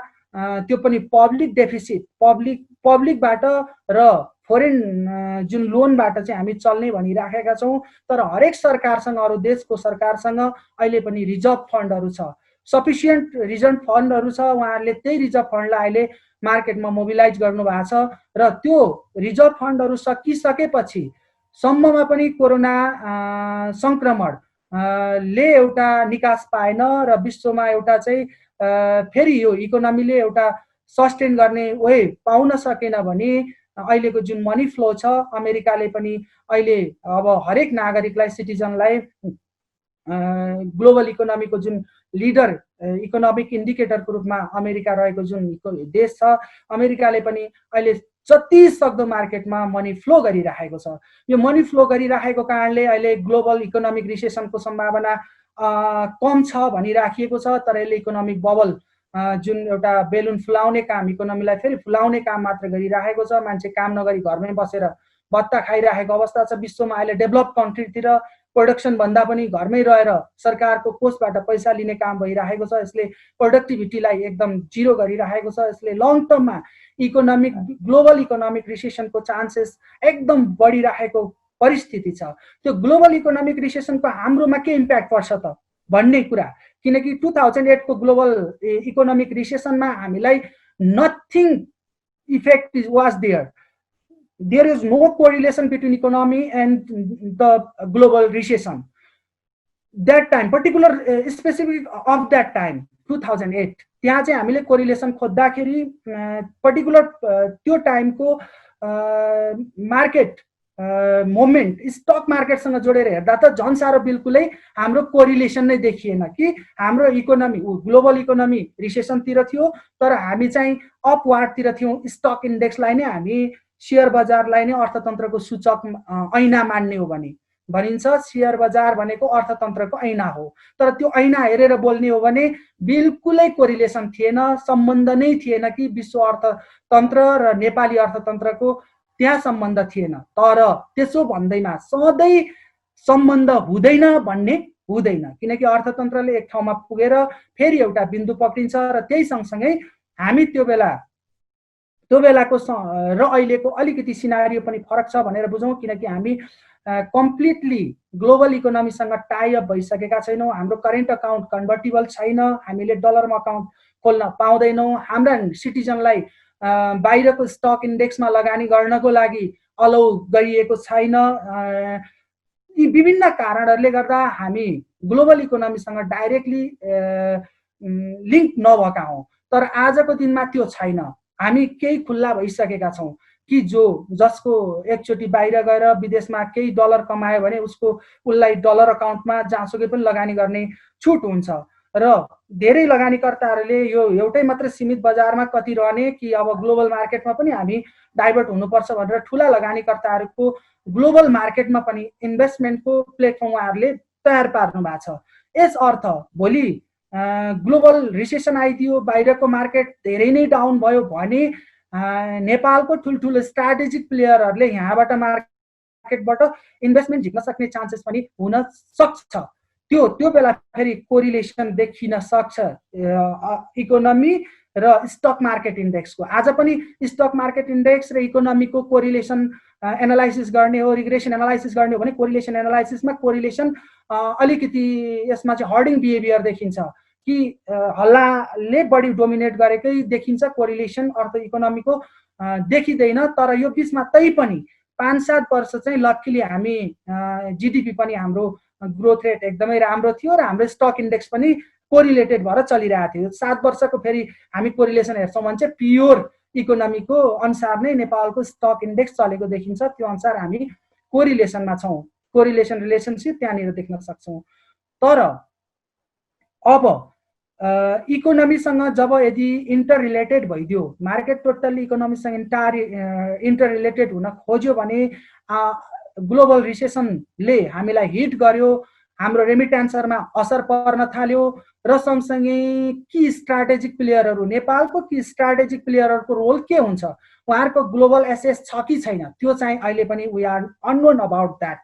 त्यो पनि पब्लिक डेफिसिट पब्लिकबाट र फोरेन जुन लोनबाट चाहिँ हामी चल्ने भनिराखेका छौं। तर हरेक सरकारसँग अरु देशको सरकारसँग अहिले पनि रिजर्भ फन्डहरु छ सफिसियन्ट रिजर्भ फन्डहरू छ, उहाँहरूले त्यही रिजर्भ फन्डलाई अहिले मार्केटमा मोबिलाइज गर्नुभएको छ र त्यो रिजर्भ फन्डहरू सकिसकेपछि सम्ममा पनि कोरोना सङ्क्रमण ले एउटा निकास पाएन र विश्वमा एउटा चाहिँ फेरि यो इकोनोमीले एउटा सस्टेन गर्ने वे पाउन सकेन भने अहिलेको जुन मनी फ्लो छ, अमेरिकाले पनि अहिले अब हरेक नागरिकलाई, सिटिजनलाई ग्लोबल इकोनोमीको जुन लिडर इकोनोमिक इन्डिकेटरको रूपमा अमेरिका रहेको जुन देश छ, अमेरिकाले पनि अहिले जति सक्दो मार्केटमा मनी फ्लो गरिराखेको छ। यो मनी फ्लो गरिराखेको कारणले अहिले ग्लोबल इकोनोमिक रिसेसनको सम्भावना कम छ भनिराखिएको छ, तर यसले इकोनोमिक बबल जुन एउटा बेलुन फुलाउने काम, इकोनोमीलाई फेरि फुलाउने काम मात्र गरिराखेको छ। मान्छे काम नगरी घरमै बसेर भत्ता खाइराखेको अवस्था छ। विश्वमा अहिले डेभलप कन्ट्रीतिर प्रोडक्सन भन्दा पनि घरमै रहेर सरकारको कोषबाट पैसा लिने काम भइराखेको छ। यसले प्रोडक्टिभिटीलाई एकदम जिरो गरिराखेको छ। यसले लङ टर्ममा इकोनोमिक ग्लोबल इकोनोमिक रिसेसनको चान्सेस एकदम बढिराखेको परिस्थिति छ। त्यो ग्लोबल इकोनोमिक रिसेसनको हाम्रोमा के इम्प्याक्ट पर्छ त भन्ने कुरा, किनकि 2008 को ग्लोबल इकोनोमिक रिसेसनमा हामीलाई nothing effect was there. There is no correlation between economy and the global recession. That time, particular specific of that time, 2008, त्यहाँ चाहिँ हामीले कोरिलेसन खोज्दाखेरि पर्टिकुलर त्यो टाइमको मार्केट मोमेन्ट स्टक मार्केटसँग जोडेर हेर्दा त झन् साह्रो बिल्कुलै हाम्रो कोरिलेसन नै देखिएन कि हाम्रो इकोनोमी ग्लोबल इकोनोमी रिसेसनतिर थियो, तर हामी चाहिँ अपवार्डतिर थियौँ। स्टक इन्डेक्सलाई नै हामी शेयर बजारलाई नै अर्थतन्त्रको सूचक ऐना मान्ने हो भने भनिन्छ। शेयर बजार भनेको अर्थतन्त्रको ऐना हो, तर त्यो ऐना हेरेर बोल्ने हो भने बिल्कुलै कोरिलेसन थिएन, सम्बन्ध नै थिएन कि विश्व अर्थतन्त्र र नेपाली अर्थतन्त्रको त्यहाँ सम्बन्ध थिएन। तर त्यसो भन्दैमा सधैँ सम्बन्ध हुँदैन भन्ने हुँदैन, किनकि अर्थतन्त्रले एक ठाउँमा पुगेर फेरि एउटा बिन्दु पक्रिन्छ र त्यही सँगसँगै हामी त्यो बेलाको र अहिलेको अलिकति सिनारियो पनि फरक छ भनेर बुझौँ, किनकि हामी कम्प्लिटली ग्लोबल इकोनोमीसँग टाई अप भइसकेका छैनौँ। हाम्रो करेन्ट अकाउन्ट कन्भर्टिबल छैन, हामीले डलरमा अकाउन्ट खोल्न पाउँदैनौँ। हाम्रा सिटिजनलाई बाहिरको स्टक इन्डेक्समा लगानी गर्नको लागि अलाउ गरिएको छैन। यी विभिन्न कारणहरूले गर्दा हामी ग्लोबल इकोनोमीसँग डाइरेक्टली लिङ्क नभएका हौँ, तर आजको दिनमा त्यो छैन। हामी केही खुल्ला भइसकेका छौँ कि जसको एकचोटि बाहिर गएर विदेशमा केही डलर कमायो भने उसलाई डलर अकाउन्टमा जहाँसुकै पनि लगानी गर्ने छुट हुन्छ र धेरै लगानीकर्ताहरूले यो एउटै मात्र सीमित बजारमा कति रहने कि अब ग्लोबल मार्केटमा पनि हामी डाइभर्ट हुनुपर्छ भनेर ठुला लगानीकर्ताहरूको ग्लोबल मार्केटमा पनि इन्भेस्टमेन्टको प्लेटफर्म उहाँहरूले तयार पार्नु भएको छ। यस अर्थ भोलि ग्लोबल रिसेसन आइदियो, बाहिरको मार्केट धेरै नै डाउन भयो भने नेपालको ठुल्ठुलो स्ट्राटेजिक प्लेयरहरूले यहाँबाट मार्केटबाट इन्भेस्टमेन्ट झिक्न सक्ने चान्सेस पनि हुन सक्छ। त्यो बेला फेरि कोरिलेसन देखिन सक्छ इकोनोमी र स्टक मार्केट इन्डेक्सको। आज पनि स्टक मार्केट इन्डेक्स र इकोनोमीको कोरिलेसन एनालाइसिस गर्ने हो, रिग्रेसन एनालाइसिस गर्ने हो भने कोरिलेसन एनालाइसिसमा कोरिलेसन अलिकति यसमा चाहिँ हर्डिङ बिहेभियर देखिन्छ कि हल्लाले बढी डोमिनेट गरेकै देखिन्छ, कोरिलेसन अर्थ इकोनोमीको देखिँदैन। तर यो बिचमा तै पनि 5-7 वर्ष चाहिँ लक्कीली हामी जिडिपी पनि हाम्रो ग्रोथ रेट एकदमै राम्रो थियो र हाम्रो स्टक इन्डेक्स पनि कोरिलेटेड भएर चलिरहेको थियो। 7 वर्षको फेरि हामी कोरिलेसन हेर्छौँ भने चाहिँ प्योर इकोनोमीको अनुसार नै नेपालको स्टक इन्डेक्स चलेको देखिन्छ। त्यो अनुसार हामी कोरिलेसनमा छौँ, कोरिलेसन रिलेसनसिप त्यहाँनिर देख्न सक्छौँ। तर अब इकोनोमीसँग जब यदि इन्टर रिलेटेड भइदियो, मार्केट टोटल्ली इकोनोमीसँग इन्टर रिलेटेड हुन खोज्यो भने ग्लोबल रिसेसनले हामीलाई हिट गर्यो, हाम्रो रेमिट्यान्सहरूमा असर पर्न थाल्यो र सँगसँगै कि स्ट्राटेजिक प्लेयरहरू, नेपालको कि स्ट्राटेजिक प्लेयरहरूको रोल के हुन्छ, उहाँहरूको ग्लोबल एसेस छ कि छैन, त्यो चाहिँ अहिले पनि we are unknown about that.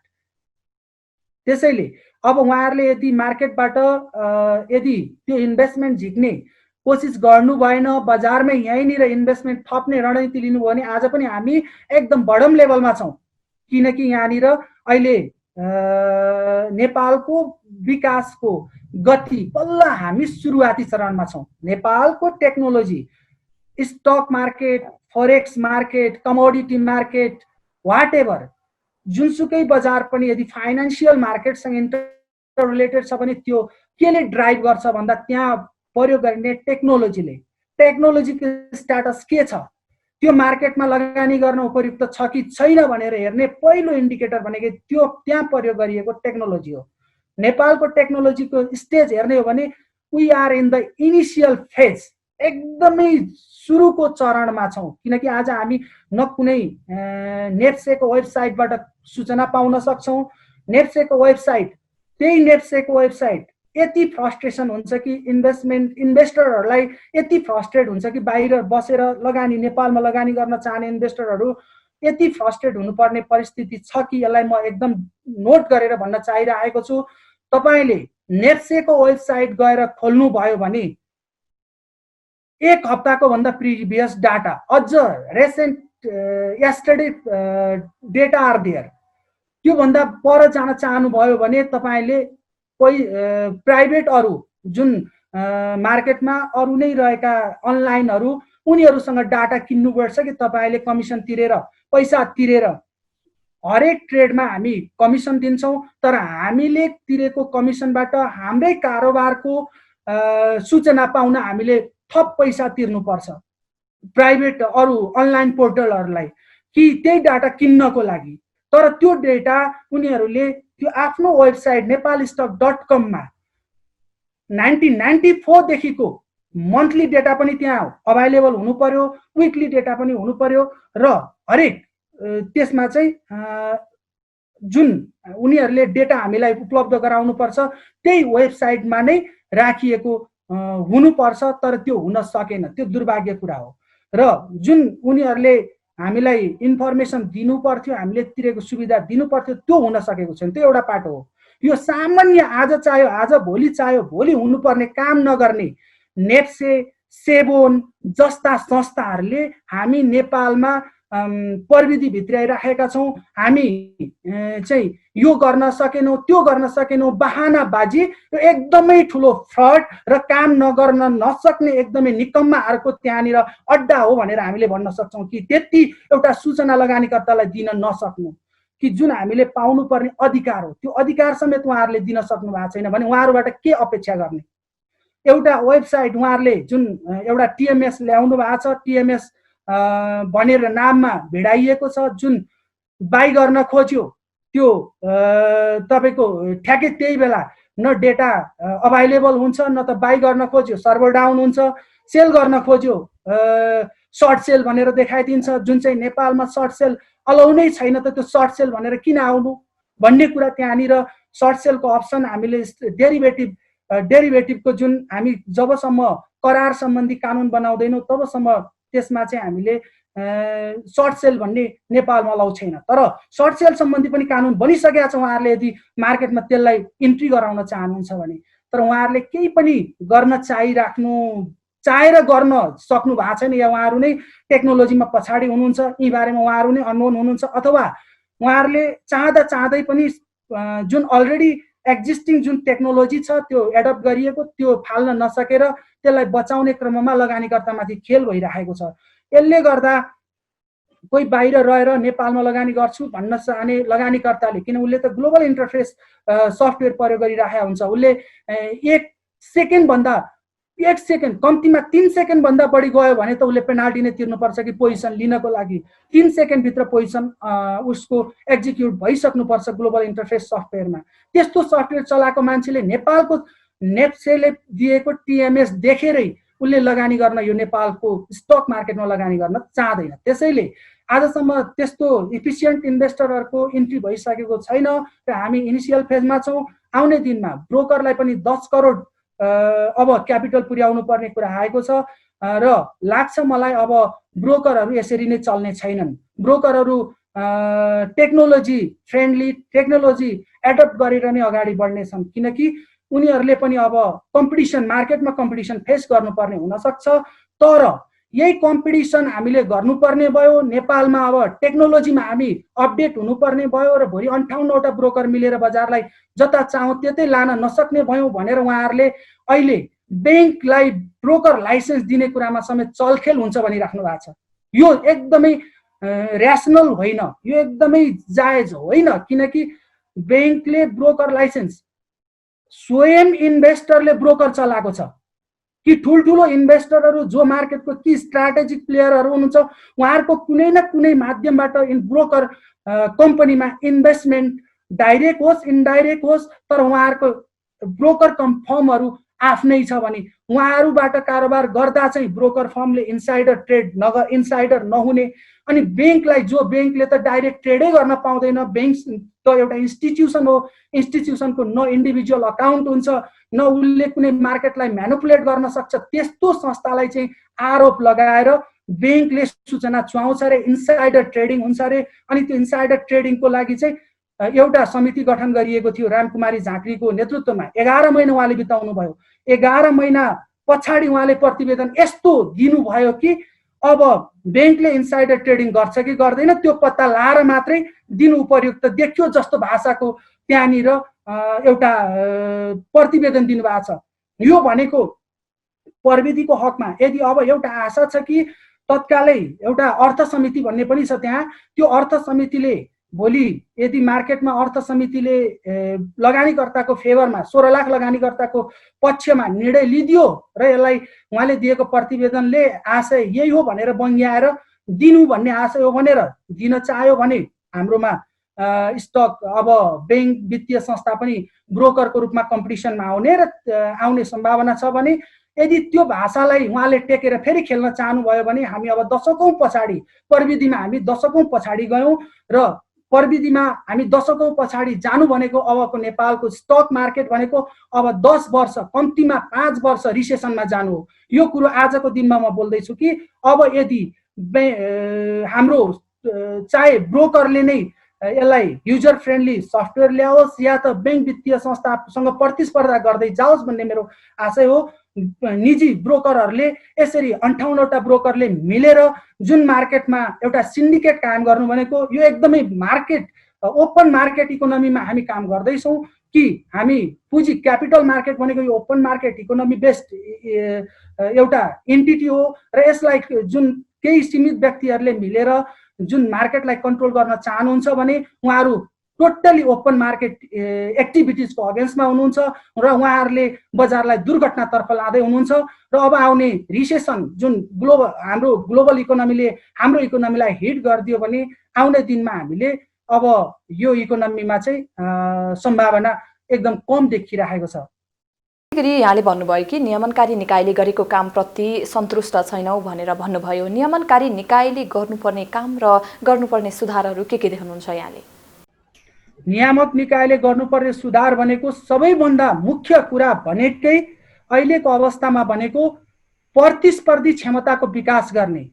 त्यसैले अब उहाँहरूले यदि मार्केटबाट यदि त्यो इन्भेस्टमेन्ट झिक्ने कोसिस गर्नु भएन, बजारमै यहीँनिर इन्भेस्टमेन्ट थप्ने रणनीति लिनुभयो भने आज पनि हामी एकदम बडम लेभलमा छौँ, किनकि यहाँनिर अहिले नेपालको विकासको गति बल्ल हामी सुरुवाती चरणमा छौँ। नेपालको technology, stock market, forex market, commodity market, whatever जुनसुकै बजार पनि यदि फाइनेन्सियल मार्केटसँग इन्टर रिलेटेड छ भने त्यो केले ड्राइभ गर्छ भन्दा त्यहाँ प्रयोग गरिने टेक्नोलोजीको स्ट्याटस के छ, त्यो मार्केटमा लगानी गर्न उपयुक्त छ कि छैन भनेर हेर्ने पहिलो इन्डिकेटर भनेको त्यो त्यहाँ प्रयोग गरिएको टेक्नोलोजी हो। नेपालको टेक्नोलोजीको स्टेज हेर्ने हो भने we are in the initial phase, एकदमै सुरुको चरणमा छौँ। किनकि आज हामी न कुनै नेप्सेको वेबसाइटबाट सूचना पाउन सक्छौँ। नेप्सेको वेबसाइट यति फ्रस्ट्रेसन हुन्छ कि इन्भेस्टरहरूलाई यति फ्रस्ट्रेट हुन्छ कि बाहिर बसेर नेपालमा लगानी गर्न चाहने इन्भेस्टरहरू यति फ्रस्ट्रेट हुनुपर्ने परिस्थिति छ कि यसलाई म एकदम नोट गरेर भन्न चाहिरहेको छु। तपाईँले नेप्सेको वेबसाइट गएर खोल्नुभयो भने एक हप्ताको भन्दा प्रिभियस डाटा, अझ recent yesterday data are there, त्यो भन्दा पर जान चाहनुभयो भने तपाईँले कोही प्राइभेट अरू जुन मार्केटमा अरू नै रहेका अनलाइनहरू उनीहरूसँग डाटा किन्नुपर्छ कि तपाईँले कमिसन तिरेर पैसा तिरेर हरेक ट्रेडमा हामी कमिसन दिन्छौँ। तर हामीले तिरेको कमिसनबाट हाम्रै कारोबारको सूचना पाउन हामीले थप पैसा तिर्नुपर्छ प्राइभेट अरू अनलाइन पोर्टलहरूलाई कि त्यही डाटा किन्नको लागि। तर त्यो डेटा उनीहरूले त्यो आफ्नो वेबसाइट nepalstock.com मा 1994 देखिको मन्थली डेटा पनि त्यहाँ अभाइलेबल हुनु पर्यो, विकली डेटा पनि हुनु पर्यो र हरेक त्यसमा चाहिँ जुन उनीहरूले डेटा हामीलाई उपलब्ध गराउनु पर्छ त्यही वेबसाइटमा नै राखिएको हुनुपर्छ। तर त्यो हुन सकेन, त्यो दुर्भाग्य कुरा हो। र जुन उनीहरूले हामीलाई इन्फर्मेसन दिनु पर्थ्यो, हामीले तिरेको सुविधा दिनु पर्थ्यो, त्यो हुन सकेको छैन। त्यो एउटा पाटो हो। यो सामान्य आज चाह्यो आज, भोलि चाह्यो भोलि हुनुपर्ने काम नगर्ने नेप्से, सेबोन जस्ता संस्थाहरूले हामी नेपालमा प्रविधि भित्राइराखेका छौँ। हामी चाहिँ यो गर्न सकेनौँ, त्यो गर्न सकेनौँ, बहानाबाजी यो एकदमै ठुलो फ्रड र काम नगर्न नसक्ने एकदमै निकम्मा अर्को त्यहाँनिर अड्डा हो भनेर हामीले भन्न सक्छौँ। कि त्यति एउटा सूचना लगानीकर्तालाई दिन नसक्नु, कि जुन हामीले पाउनुपर्ने अधिकार हो त्यो अधिकार समेत उहाँहरूले दिन सक्नु भएको छैन भने उहाँहरूबाट के अपेक्षा गर्ने। एउटा वेबसाइट उहाँहरूले जुन एउटा टिएमएस ल्याउनु भएको छ, टिएमएस भनेर नाममा भिडाइएको छ, जुन बाई गर्न खोज्यो त्यो तपाईँको ठ्याक्कै त्यही बेला न डेटा अभाइलेबल हुन्छ, न त बाई गर्न खोज्यो सर्भर डाउन हुन्छ, सेल गर्न खोज्यो सर्ट सेल भनेर देखाइदिन्छ, जुन चाहिँ नेपालमा सर्ट सेल अलाउ नै छैन। त त्यो सर्ट सेल भनेर किन आउनु भन्ने कुरा त्यहाँनिर सर्ट सेलको अप्सन हामीले डेरिभेटिभको जुन हामी जबसम्म करार सम्बन्धी कानुन बनाउँदैनौँ तबसम्म त्यसमा चाहिँ हामीले सर्ट सेल भन्ने नेपालमा अलाउ छैन। तर सर्ट सेल सम्बन्धी पनि कानुन बनिसकेका छ उहाँहरूले यदि मार्केटमा त्यसलाई इन्ट्री गराउन चाहनुहुन्छ भने। तर उहाँहरूले केही पनि गर्न चाहेर गर्न सक्नु भएको छैन, या उहाँहरू नै टेक्नोलोजीमा पछाडि हुनुहुन्छ, यी बारेमा उहाँहरू नै अननोन हुनुहुन्छ, अथवा उहाँहरूले चाहँदै पनि जुन अलरेडी एक्जिस्टिङ जुन टेक्नोलोजी छ त्यो एडप्ट गरिएको त्यो फाल्न नसकेर त्यसलाई बचाउने क्रममा लगानीकर्तामाथि खेल भइरहेको छ। यसले गर्दा कोही बाहिर रहेर नेपालमा लगानी गर्छु भन्न चाहने लगानीकर्ताले, किन उसले त ग्लोबल इन्टरफेस सफ्टवेयर प्रयोग गरिरहेको हुन्छ, उसले एक सेकेन्ड कम्तीमा 3 सेकेन्ड भन्दा बढी गयो भने त उसले पेनाल्टी नै तिर्नुपर्छ कि पोजिसन लिनको लागि 3 सेकेन्डभित्र पोजिसन उसको एक्जिक्युट भइसक्नुपर्छ ग्लोबल इन्टरफेस सफ्टवेयरमा। त्यस्तो सफ्टवेयर चलाएको मान्छेले नेपालको नेप्सेले दिएको टिएमएस देखेरै उसले लगानी गर्न यो नेपालको स्टक मार्केटमा लगानी गर्न चाहँदैन। त्यसैले आजसम्म त्यस्तो इफिसियन्ट इन्भेस्टरहरूको इन्ट्री भइसकेको छैन र हामी इनिसियल फेजमा छौँ। आउने दिनमा ब्रोकरलाई पनि 10 करोड अब क्यापिटल पुर्याउनु पर्ने कुरा आएको छ र लाग्छ मलाई अब ब्रोकरहरू यसरी नै चल्ने छैनन्। ब्रोकरहरू टेक्नोलोजी फ्रेन्डली, टेक्नोलोजी एडप्ट गरेर नै अगाडि बढ्नेछन्, किनकि उनीहरूले पनि अब मार्केटमा कम्पिटिसन फेस गर्नुपर्ने हुनसक्छ। तर यही कम्पिटिसन हामीले गर्नुपर्ने भयो। नेपालमा अब टेक्नोलोजीमा हामी अपडेट हुनुपर्ने भयो र भोलि 58वटा ब्रोकर मिलेर बजारलाई जता चाहौँ त्यतै लान नसक्ने भयौँ भनेर उहाँहरूले अहिले ब्याङ्कलाई ब्रोकर लाइसेन्स दिने कुरामा समेत चलखेल हुन्छ भनिराख्नु भएको छ। यो एकदमै ऱ्यासनल होइन, यो एकदमै जायज होइन। किनकि ब्याङ्कले ब्रोकर लाइसेन्स स्वयं इन्भेस्टरले ब्रोकर चलाएको छ कि ठुल्ठुलो इन्भेस्टरहरू जो मार्केटको कि स्ट्राटेजिक प्लेयरहरू हुनुहुन्छ उहाँहरूको कुनै न कुनै माध्यमबाट ब्रोकर कम्पनीमा इन्भेस्टमेन्ट डाइरेक्ट होस् इन्डाइरेक्ट होस् तर उहाँहरूको ब्रोकर फर्महरू आफ्नै छ भने उहाँहरूबाट कारोबार गर्दा चाहिँ ब्रोकर फर्मले इन्साइडर नहुने। अनि ब्याङ्कलाई जो ब्याङ्कले त डाइरेक्ट ट्रेडै गर्न पाउँदैन, ब्याङ्क त एउटा इन्स्टिट्युसन हो, इन्स्टिट्युसनको न इन्डिभिजुअल अकाउन्ट हुन्छ न उसले कुनै मार्केटलाई म्यानुपुलेट गर्न सक्छ। त्यस्तो संस्थालाई चाहिँ आरोप लगाएर ब्याङ्कले सूचना चुहाउँछ रे, इन्साइडर ट्रेडिङ हुन्छ रे। अनि त्यो इन्साइडर ट्रेडिङको लागि चाहिँ एउटा समिति गठन गरिएको थियो रामकुमारी झाँक्रीको नेतृत्वमा। 11 महिना उहाँले बिताउनु भयो। 11 महिना पछाडि उहाँले प्रतिवेदन यस्तो दिनुभयो कि अब ब्याङ्कले इन्साइडर ट्रेडिङ गर्छ कि गर्दैन त्यो पत्ता लाएर मात्रै दिनु उपयुक्त देखियो जस्तो भाषाको त्यहाँनिर एउटा प्रतिवेदन दिनुभएको छ। यो भनेको प्रविधिको हकमा यदि अब एउटा आशा छ कि तत्कालै एउटा अर्थ समिति भन्ने पनि छ त्यहाँ, त्यो अर्थ समितिले भोलि यदि मार्केटमा अर्थ समितिले लगानीकर्ताको फेभरमा 16 लाख लगानीकर्ताको पक्षमा निर्णय लिदियो र यसलाई उहाँले दिएको प्रतिवेदनले आशय यही हो भनेर बङ्ग्याएर दिनु भन्ने आशय हो भनेर दिन चाह्यो भने हाम्रोमा स्टक अब ब्याङ्क वित्तीय संस्था पनि ब्रोकरको रूपमा कम्पिटिसनमा आउने सम्भावना छ भने यदि त्यो भाषालाई उहाँले टेकेर फेरि खेल्न चाहनुभयो भने हामी अब दशकौं पछाडि प्रविधिमा हामी दशकौं पछाडि गयौँ र प्रविधिमा हामी दशकौं पछाडि जानु भनेको अबको नेपालको स्टक मार्केट भनेको अब 10 वर्ष कम्तीमा 5 वर्ष रिसेसनमा जानु हो। यो कुरो आजको दिनमा म बोल्दैछु कि अब यदि हाम्रो चाहे ब्रोकरले नै यसलाई युजर फ्रेन्डली सफ्टवेयर ल्याओस् या त ब्याङ्क वित्तीय संस्थासँग प्रतिस्पर्धा गर्दै जाओस् भन्ने मेरो आशय हो। निजी ब्रोकरहरूले यसरी 58वटा ब्रोकरले मिलेर जुन मार्केटमा एउटा सिन्डिकेट कायम गर्नु भनेको यो एकदमै मार्केट ओपन मार्केट इकोनोमीमा हामी काम गर्दैछौँ कि हामी पुँजी क्यापिटल मार्केट भनेको यो ओपन मार्केट इकोनोमी बेस्ड एउटा एन्टिटी हो र यसलाई जुन केही सीमित व्यक्तिहरूले मिलेर जुन मार्केटलाई कन्ट्रोल गर्न चाहनुहुन्छ भने उहाँहरू टोटली ओपन मार्केट एक्टिभिटिजको अगेन्स्टमा हुनुहुन्छ र उहाँहरूले बजारलाई दुर्घटनातर्फ लाँदै हुनुहुन्छ र अब आउने रिसेसन जुन हाम्रो ग्लोबल इकोनोमीले हाम्रो इकोनोमीलाई हिट गरिदियो भने आउने दिनमा हामीले अब यो इकोनोमीमा चाहिँ सम्भावना एकदम कम देखिरहेको छ। यहाँले भन्नुभयो कि नियमनकारी निकायले गरेको कामप्रति सन्तुष्ट छैनौँ भनेर भन्नुभयो। नियमनकारी निकायले गर्नुपर्ने काम र गर्नुपर्ने सुधारहरू के देख्नुहुन्छ यहाँले? नियामक निकायले गर्नुपर्ने सुधार भनेको सबैभन्दा मुख्य कुरा भनेकै अहिलेको अवस्थामा भनेको प्रतिस्पर्धी क्षमताको विकास गर्ने,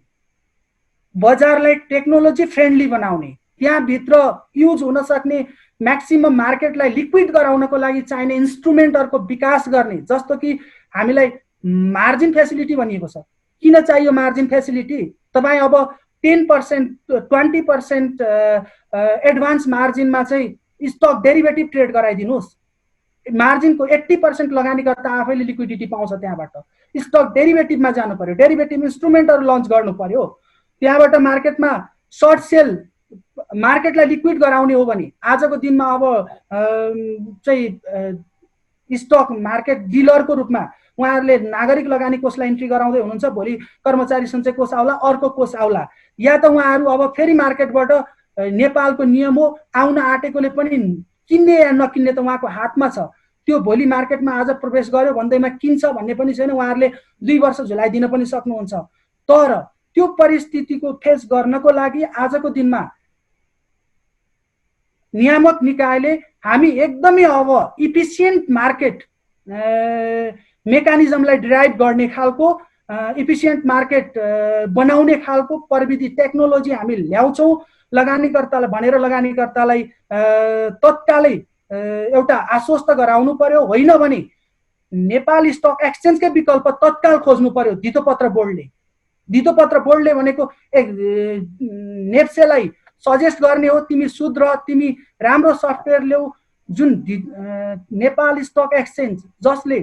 बजारलाई टेक्नोलोजी फ्रेन्डली बनाउने, त्यहाँभित्र युज हुन सक्ने म्याक्सिमम मार्केटलाई लिक्विड गराउनको लागि चाहिने इन्स्ट्रुमेन्टहरूको विकास गर्ने। जस्तो कि हामीलाई मार्जिन फेसिलिटी भनिएको छ। किन चाहियो मार्जिन फेसिलिटी? तपाईँ अब 10% 20% एडभान्स मार्जिनमा चाहिँ स्टक डेरिभेटिभ ट्रेड गराइदिनुहोस्। मार्जिनको 80% लगानीकर्ता आफैले लिक्विडिटी पाउँछ। त्यहाँबाट स्टक डेरिभेटिभमा जानु पर्यो, डेरिभेटिभ इन्स्ट्रुमेन्टहरू लन्च गर्नु पर्यो। त्यहाँबाट मार्केटमा सर्ट सेल मार्केटलाई लिक्विड गराउने हो भने आजको दिनमा अब चाहिँ स्टक मार्केट डिलरको रूपमा उहाँहरूले नागरिक लगानी कोषलाई इन्ट्री गराउँदै हुनुहुन्छ। भोलि कर्मचारी सञ्चय कोष आउला, अर्को कोष आउला, या त उहाँहरू अब फेरि मार्केटबाट नेपालको नियम हो आउन आँटेकोले पनि किन्ने या नकिन्ने त उहाँको हातमा छ। त्यो भोलि मार्केटमा आज प्रवेश गर्यो भन्दैमा किन्छ भन्ने पनि छैन। उहाँहरूले 2 वर्ष झुलाइदिन पनि सक्नुहुन्छ। तर त्यो परिस्थितिको फेस गर्नको लागि आजको दिनमा नियामक निकायले हामी एकदमै अब इफिसियन्ट मार्केट मेकानिजमलाई ड्राइभ गर्ने खालको इफिसियन्ट मार्केट बनाउने खालको प्रविधि टेक्नोलोजी हामी ल्याउँछौँ। लगानीकर्तालाई भनेर लगानीकर्तालाई तत्कालै एउटा आश्वस्त गराउनु पर्यो। होइन भने नेपाल स्टक एक्सचेन्जकै विकल्प तत्काल खोज्नु पर्यो धितोपत्र बोर्डले। धितोपत्र बोर्डले भनेको नेप्सेलाई सजेस्ट गर्ने हो, तिमी सुध्र, तिमी राम्रो सफ्टवेयर ल्याऊ। जुन नेपाल स्टक एक्सचेन्ज जसले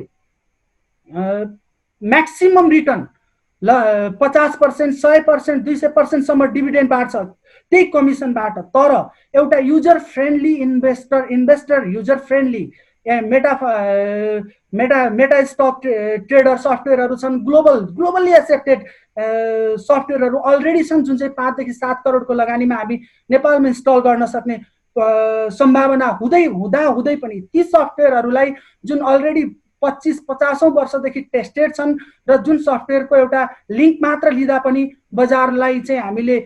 म्याक्सिमम रिटर्न 50%, 100%, 200%सम्म डिभिडेन्ड बाँड्छ त्यही कमिसनबाट। तर एउटा user friendly investor user friendly meta stock trader सफ्टवेयरहरू छन्, ग्लोबल्ली एक्सेप्टेड सफ्टवेयरहरू अलरेडी छन्, जुन चाहिँ 5 देखि 7 करोडको लगानीमा हामी नेपालमा इन्स्टल गर्न सक्ने सम्भावना हुँदै पनि ती सफ्टवेयरहरूलाई जुन अलरेडी 25-50 वर्षदेखि टेस्टेड छन् र जुन सफ्टवेयरको एउटा लिङ्क मात्र लिँदा पनि बजारलाई चाहिँ हामीले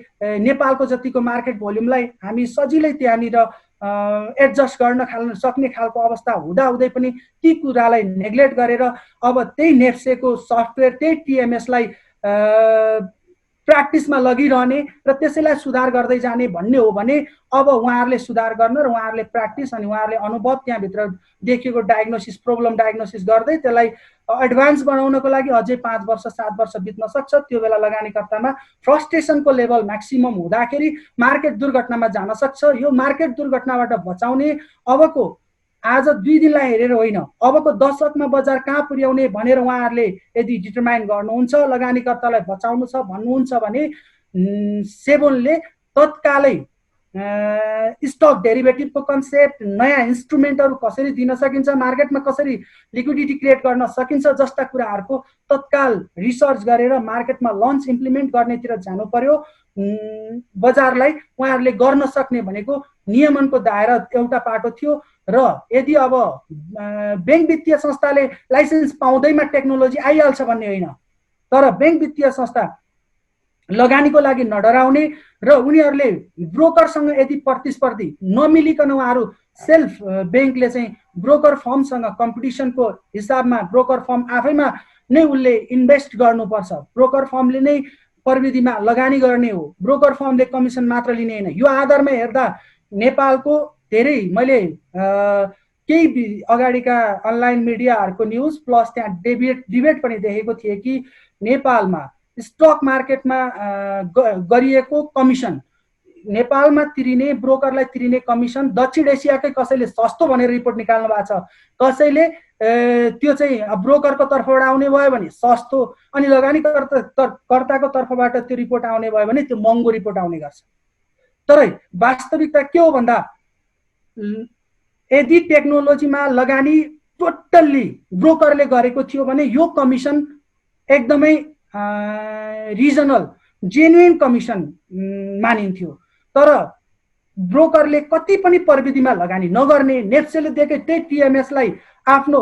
नेपालको जतिको मार्केट भोल्युमलाई हामी सजिलै त्यहाँनिर एडजस्ट गर्न सक्ने खालको अवस्था हुँदै पनि ती कुरालाई नेग्लेक्ट गरेर अब त्यही नेप्सेको सफ्टवेयर त्यही टिएमएसलाई प्र्याक्टिसमा लगिरहने र त्यसैलाई सुधार गर्दै जाने भन्ने हो भने अब उहाँहरूले सुधार गर्न र उहाँहरूले प्र्याक्टिस अनि उहाँहरूले अनुभव त्यहाँभित्र देखिएको प्रब्लम डायग्नोसिस गर्दै त्यसलाई एडभान्स बनाउनको लागि अझै 5 वर्ष 7 वर्ष बित्न सक्छ। त्यो बेला लगानीकर्तामा फ्रस्ट्रेसनको लेभल म्याक्सिमम हुँदाखेरि मार्केट दुर्घटनामा जान सक्छ। यो मार्केट दुर्घटनाबाट बचाउने अबको आज 2 दिनलाई हेरेर होइन, अबको दशकमा बजार कहाँ पुर्याउने भनेर उहाँहरूले यदि डिटरमाइन गर्नुहुन्छ, लगानीकर्तालाई बचाउनु छ भन्नुहुन्छ भने सेबोनले तत्कालै स्टक डेरिभेटिभको कन्सेप्ट, नयाँ इन्स्ट्रुमेन्टहरू कसरी दिन सकिन्छ, मार्केटमा कसरी लिक्विडिटी क्रिएट गर्न सकिन्छ जस्ता कुराहरूको तत्काल रिसर्च गरेर मार्केटमा लन्च इम्प्लिमेन्ट गर्नेतिर जानु पर्यो। बजारलाई उहाँहरूले गर्न सक्ने भनेको नियमनको दायरा एउटा पाटो थियो र यदि अब बैंक वित्तीय संस्थाले लाइसेन्स पाउँदैमा टेक्नोलोजी आइहाल्छ भन्ने होइन, तर बैंक वित्तीय संस्था लगानीको लागि नडराउने र उनीहरूले ब्रोकरसँग यदि प्रतिस्पर्धी नमिलिकन उहाँहरू सेल्फ बैंकले चाहिँ ब्रोकर फर्मसँग कम्पिटिसनको हिसाबमा ब्रोकर फर्म आफैमा नै उसले इन्भेस्ट गर्नुपर्छ, ब्रोकर फर्मले नै प्रविधिमा लगानी गर्ने हो, ब्रोकर फर्मले कमिसन मात्र लिने होइन। यो आधारमा हेर्दा नेपालको धेरै मैले केही अगाडिका अनलाइन मिडियाहरूको न्युज प्लस त्यहाँ डिबेट पनि देखेको थिएँ कि नेपालमा स्टक मार्केटमा गरिएको कमिसन, नेपालमा तिरिने ब्रोकरलाई तिरिने कमिसन दक्षिण एसियाकै कसैले सस्तो भनेर रिपोर्ट निकाल्नु भएको छ, कसैले त्यो चाहिँ ब्रोकरको तर्फबाट आउने भयो भने सस्तो अनि लगानीकर्ताको तर्फबाट त्यो रिपोर्ट आउने भयो भने त्यो महँगो रिपोर्ट आउने गर्छ। तर वास्तविकता के हो भन्दा यदि टेक्नोलोजीमा लगानी टोटल्ली ब्रोकरले गरेको थियो भने यो कमिसन एकदमै रिजनल जेन्युइन कमिसन मानिन्थ्यो। तर ब्रोकरले कति पनि प्रविधिमा लगानी नगर्ने, नेप्सेले दिएकै त्यही टिएमएसलाई आफ्नो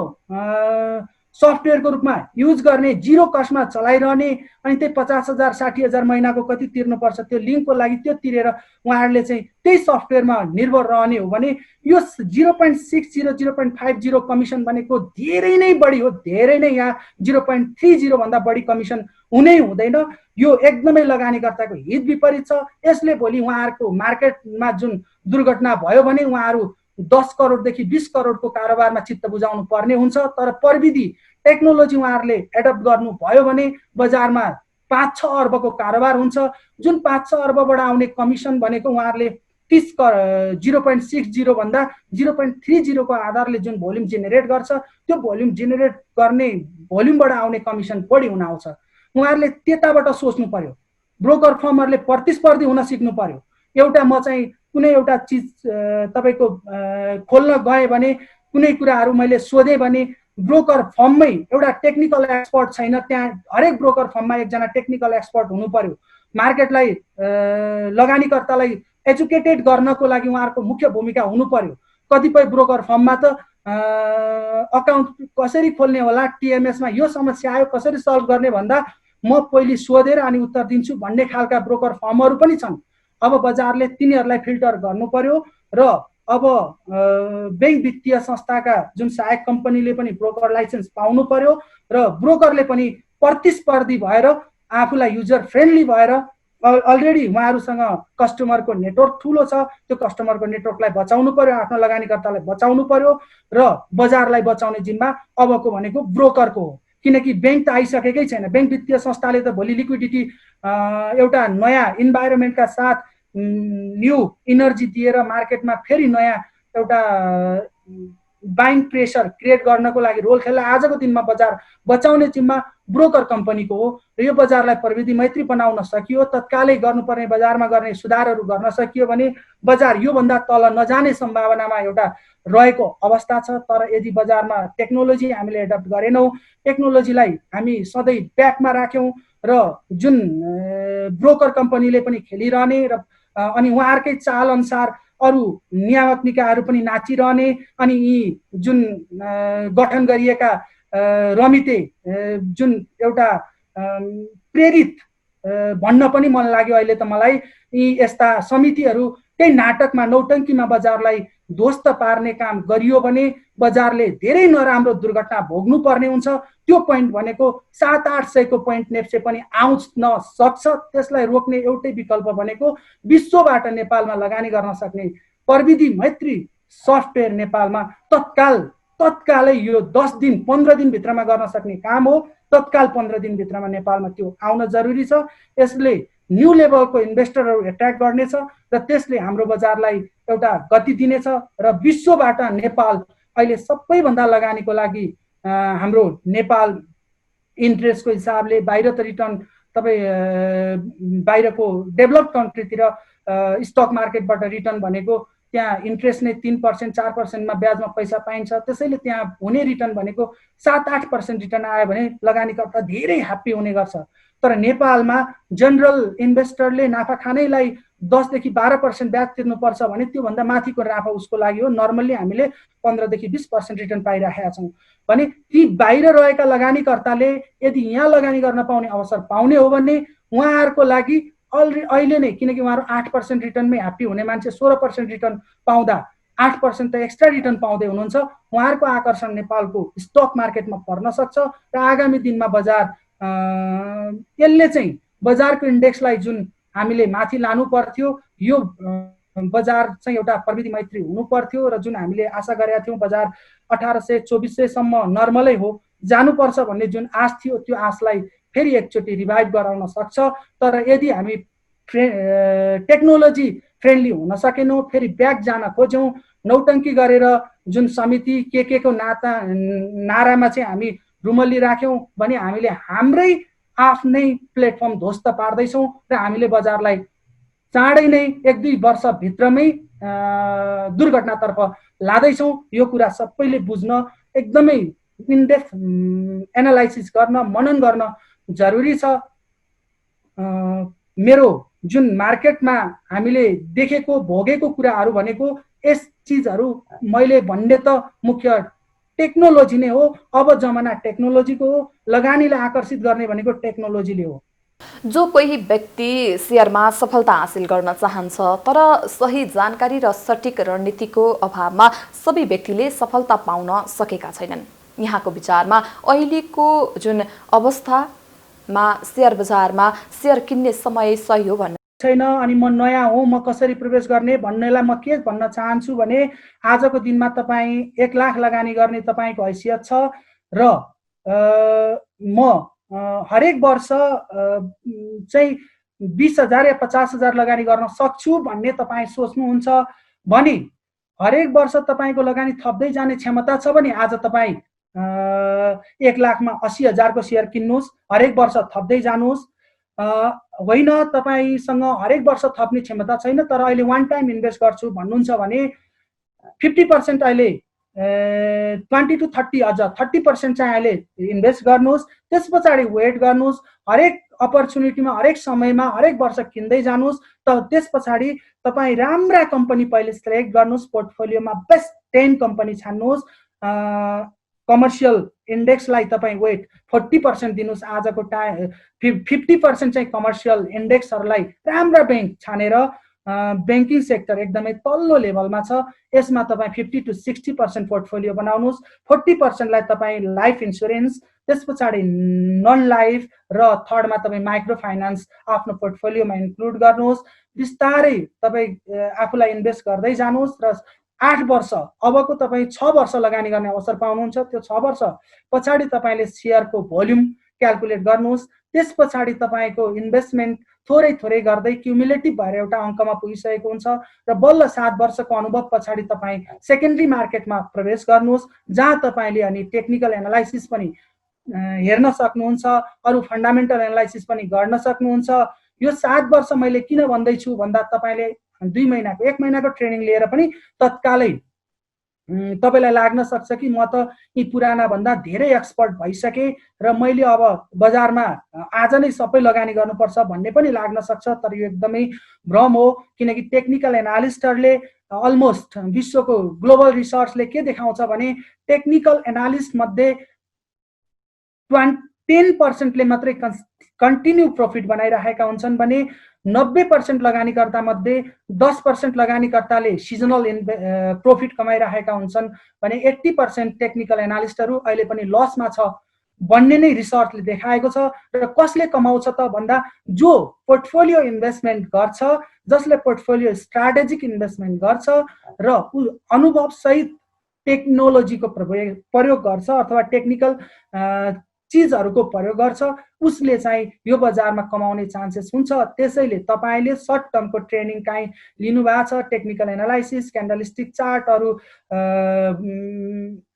सफ्टवेयरको रूपमा युज गर्ने, जिरो कस्टमा चलाइरहने अनि त्यही 50,000 60,000 महिनाको कति तिर्नुपर्छ त्यो लिङ्कको लागि त्यो तिरेर उहाँहरूले चाहिँ त्यही सफ्टवेयरमा निर्भर रहने हो भने यो 0.60 0.50 कमिसन भनेको धेरै नै बढी हो, धेरै नै यहाँ 0.30 भन्दा बढी कमिसन हुनै हुँदैन। यो एकदमै लगानीकर्ताको हित विपरीत छ। यसले भोलि उहाँहरूको मार्केटमा जुन दुर्घटना भयो भने उहाँहरू 10 करोडदेखि 20 करोडको कारोबारमा चित्त बुझाउनु पर्ने हुन्छ। तर प्रविधि टेक्नोलोजी उहाँहरूले एडप्ट गर्नु भयो भने बजारमा 5-6 अर्बको कारोबार हुन्छ। जुन 5-6 अर्बबाट आउने कमिसन भनेको उहाँहरूले 0.60 भन्दा 0.30 को आधारले जुन भोल्युम जेनेरेट गर्छ त्यो भोल्युम जेनेरेट गर्ने भोल्युमबाट आउने कमिसन बढी हुन आउँछ। उहाँहरूले त्यताबाट सोच्नु पर्यो। ब्रोकर फर्महरूले प्रतिस्पर्धी हुन सिक्नु पर्यो। एउटा म चाहिँ कुनै एउटा चिज तपाईको खोल्न गए भने कुनै कुराहरू मैले सोधेँ भने ब्रोकर फर्ममै एउटा टेक्निकल एक्सपर्ट छैन, त्यहाँ हरेक ब्रोकर फर्ममा एकजना टेक्निकल एक्सपर्ट हुनु पर्यो। मार्केटलाई लगानीकर्तालाई एजुकेटेड गर्नको लागि उहाँहरूको मुख्य भूमिका हुनु पर्यो। कतिपय ब्रोकर फर्ममा त अकाउन्ट कसरी खोल्ने होला, टिएमएसमा यो समस्या आयो कसरी सल्भ गर्ने भन्दा म पहिले सोधेर अनि उत्तर दिन्छु भन्ने खालका ब्रोकर फर्महरू पनि छन्। अब बजारले तिनीहरूलाई फिल्टर गर्नु पर्यो र अब बैंक वित्तीय संस्थाका जुन सहायक कम्पनीले पनि ब्रोकर लाइसेन्स पाउनु पर्यो र ब्रोकरले पनि प्रतिस्पर्धी भएर आफूलाई युजर फ्रेन्डली भएर अलरेडी उहाँहरूसँग कस्टमरको नेटवर्क ठुलो छ, त्यो कस्टमरको नेटवर्कलाई बचाउनु पर्यो, आफ्नो लगानीकर्तालाई बचाउनु पर्यो र बजारलाई बचाउने जिम्मा अबको भनेको ब्रोकरको हो। किनकि बैंक त आइसकेकै छैन। बैंक वित्तीय संस्थाले त भोलि लिक्विडिटी एउटा नयाँ इन्भाइरोमेन्टका साथ न्यू इनर्जी दिएर मार्केटमा फेरि नयाँ एउटा बाइङ प्रेसर क्रिएट गर्नको लागि रोल खेल्ला। आजको दिनमा बजार बचाउने जिम्मा ब्रोकर कम्पनीको हो र यो बजारलाई प्रविधि मैत्री बनाउन सकियो, तत्कालै गर्नुपर्ने बजारमा गर्ने सुधारहरू गर्न सकियो भने बजार योभन्दा तल नजाने सम्भावनामा एउटा रहेको अवस्था छ। तर यदि बजारमा टेक्नोलोजी हामीले एडप्ट गरेनौँ, टेक्नोलोजीलाई हामी सधैँ ब्याकमा राख्यौँ र जुन ब्रोकर कम्पनीले पनि खेलिरहने र अनि उहाँहरूकै चाल अनुसार अरू नियामक निकायहरू पनि नाचिरहने, अनि यी जुन गठन गरिएका रमिते जुन एउटा प्रेरित भन्न पनि मन लाग्यो अहिले त मलाई, यी यस्ता समितिहरू त्यही नाटकमा नौटङ्कीमा बजारलाई ध्वस्त पार्ने काम गरियो भने बजारले धेरै नराम्रो दुर्घटना भोग्नु पर्ने हुन्छ। त्यो पोइन्ट भनेको 700-800 को पोइन्ट नेप्से पनि आउन सक्छ। त्यसलाई रोक्ने एउटै विकल्प भनेको विश्वबाट नेपालमा लगानी गर्न सक्ने प्रविधि मैत्री सफ्टवेयर नेपालमा तत्कालै यो 10 दिन 15 दिन भित्रमा गर्न सक्ने काम हो। तत्काल 15 दिन भित्रमा नेपालमा त्यो आउन जरुरी छ। यसले न्यू लेभलको इन्भेस्टरहरू एट्र्याक्ट गर्नेछ र त्यसले हाम्रो बजारलाई एउटा गति दिनेछ र विश्वबाट नेपाल अहिले सबैभन्दा लगानीको लागि हाम्रो नेपाल इन्ट्रेस्टको हिसाबले बाहिर त रिटर्न तपाईँ बाहिरको डेभलप कन्ट्रीतिर स्टक मार्केटबाट रिटर्न भनेको त्यहाँ इन्ट्रेस्ट नै 3% 4%मा ब्याजमा पैसा पाइन्छ। त्यसैले त्यहाँ हुने रिटर्न भनेको 7-8% रिटर्न आयो भने लगानीकर्ता धेरै ह्याप्पी हुने गर्छ। तर नेपालमा जनरल इन्भेस्टरले नाफा खानैलाई 10 देखि 12% ब्याज तिर्नुपर्छ भने त्योभन्दा माथिको नाफा उसको लागि हो। नर्मल्ली हामीले 15 देखि 20% रिटर्न पाइरहेका छौँ भने ती बाहिर रहेका लगानीकर्ताले यदि यहाँ लगानी गर्न पाउने अवसर पाउने हो भने उहाँहरूको लागि अहिले नै, किनकि उहाँहरू 8% रिटर्नमै ह्याप्पी हुने मान्छे 16% रिटर्न पाउँदा 8% त एक्स्ट्रा रिटर्न पाउँदै हुनुहुन्छ। उहाँहरूको आकर्षण नेपालको स्टक मार्केटमा पर्न सक्छ र आगामी दिनमा बजार यसले चाहिँ बजारको इन्डेक्सलाई जुन हामीले माथि लानु पर्थ्यो, यो बजार चाहिँ एउटा प्रविधि मैत्री हुनु पर्थ्यो र जुन हामीले आशा गरेका थियौँ बजार 1800-2400 सम्म नर्मलै हो जानुपर्छ भन्ने जुन आश थियो, त्यो आशलाई फेरि एकचोटि रिभाइभ गराउन सक्छ। तर यदि हामी टेक्नोलोजी फ्रेन्डली हुन सकेनौँ, फेरि ब्याक जान खोज्यौँ, नौटङ्की गरेर जुन समिति के को नारामा चाहिँ हामी रुमल्ली राख्यौँ भने हामीले हाम्रै आफ्नै प्लेटफर्म ध्वस्त पार्दैछौँ र हामीले बजारलाई चाँडै नै 1-2 वर्षभित्रमै दुर्घटनातर्फ लाँदैछौँ। यो कुरा सबैले बुझ्न, एकदमै इनडेप्थ एनालाइसिस गर्न, मनन गर्न जरुरी छ। मेरो जुन मार्केटमा हामीले देखेको भोगेको कुराहरू भनेको यस चिजहरू मैले भन्ने त मुख्य टेक्नोलोजी नै हो। अब जमाना टेक्नोलोजीको हो, लगानीलाई आकर्षित गर्ने भनेको टेक्नोलोजीले हो। जो कोही व्यक्ति शेयरमा सफलता हासिल गर्न चाहन्छ तर सही जानकारी र सटीक रणनीतिको अभावमा सबै व्यक्तिले सफलता पाउन सकेका छैनन्। यहाँको विचारमा अहिलेको जुन अवस्थामा शेयर बजारमा शेयर किन्ने समय सही हो भन्ने छैन। अनि म नयाँ हो, म कसरी प्रवेश गर्ने भन्नेलाई म के भन्न चाहन्छु भने आजको दिनमा तपाईँ 1 लाख लगानी गर्ने तपाईँको हैसियत छ र म हरेक वर्ष चाहिँ 20,000 या 50,000 लगानी गर्न सक्छु भन्ने तपाईँ सोच्नुहुन्छ भने हरेक वर्ष तपाईँको लगानी थप्दै जाने क्षमता छ भने आज तपाईँ 1 लाखमा 80,000 को सेयर किन्नुहोस्, हरेक वर्ष थप्दै जानुहोस्। होइन तपाईसँग हरेक वर्ष थप्ने क्षमता छैन तर अहिले वान टाइम इन्भेस्ट गर्छु भन्नुहुन्छ भने 50% अहिले 20 to 30 अझ 30% चाहिँ अहिले इन्भेस्ट गर्नुहोस्। त्यस पछाडि वेट गर्नुहोस्, हरेक अपर्च्युनिटीमा हरेक समयमा हरेक वर्ष किन्दै जानुहोस्। त त्यस पछाडि तपाईँ राम्रा कम्पनी पहिले सिलेक्ट गर्नुहोस्, पोर्टफोलियोमा बेस्ट 10 कम्पनी छान्नुहोस्। कमर्सियल इन्डेक्सलाई तपाईँ वेट 40% दिनुहोस्। आजको 50% चाहिँ कमर्सियल इन्डेक्सहरूलाई राम्रा ब्याङ्क छानेर ब्याङ्किङ सेक्टर एकदमै तल्लो लेभलमा छ, यसमा तपाईँ 50 to 60% पोर्टफोलियो बनाउनुहोस्। 40%लाई तपाईँ लाइफ इन्सुरेन्स, त्यस पछाडि नन लाइफ र थर्डमा तपाईँ माइक्रो फाइनान्स आफ्नो पोर्टफोलियोमा इन्क्लुड गर्नुहोस्। बिस्तारै तपाईँ आफूलाई इन्भेस्ट गर्दै जानुहोस् र 8 वर्ष अबको तपाईँ 6 वर्ष लगानी गर्ने अवसर पाउनुहुन्छ। त्यो 6 वर्ष पछाडि तपाईँले सेयरको भोल्युम क्याल्कुलेट गर्नुहोस्। त्यस पछाडि तपाईँको इन्भेस्टमेन्ट थोरै थोरै गर्दै क्युमुलेटिभ भएर एउटा अङ्कमा पुगिसकेको हुन्छ र बल्ल 7 वर्षको अनुभव पछाडि तपाईँ सेकेन्डरी मार्केटमा प्रवेश गर्नुहोस्, जहाँ तपाईँले अनि टेक्निकल एनालाइसिस पनि हेर्न सक्नुहुन्छ, अरू फन्डामेन्टल एनालाइसिस पनि गर्न सक्नुहुन्छ। यो 7 वर्ष मैले किन भन्दैछु भन्दा तपाईँले 2 महिनाको 1 महिनाको ट्रेनिङ लिएर पनि तत्कालै तपाईलाई लाग्न सक्छ कि म त यी पुराना भन्दा धेरै एक्सपर्ट भइसके र मैले अब बजारमा आज नै सबै लगानी गर्नुपर्छ भन्ने पनि लाग्न सक्छ। तर यो एकदमै भ्रम हो, किनकि टेक्निकल एनालिस्टहरूले अलमोस्ट विश्वको ग्लोबल रिसर्चले के देखाउँछ भने टेक्निकल एनालिस्ट मध्ये 10% ले मात्रै कन्टिन्यू प्रॉफिट बनाइरहेका हुन्छन् भने 90% लगानीकर्ता मध्ये 10% लगानीकर्ताले सिजनल प्रॉफिट कमाइरहेका हुन्छन् भने 80% टेक्निकल एनालिस्टहरू अहिले पनि लसमा छ भन्ने नै रिसर्चले देखाएको छ। र कसले कमाउँछ त भन्दा जो पोर्टफोलियो इन्भेस्टमेन्ट गर्छ, जसले पोर्टफोलियो स्ट्राटेजिक इन्भेस्टमेन्ट गर्छ र अनुभव सहित टेक्नोलोजीको प्रयोग गर्छ अथवा टेक्निकल चीजहरूको प्रयोग गर्छ, उसले चाहिँ यो बजारमा कमाउने चान्सेस हुन्छ। त्यसैले तपाईले सर्ट टर्मको ट्रेनिङ काहीँ लिनुभएको छ, टेक्निकल एनालाइसिस, क्यान्डलस्टिक चार्टहरू,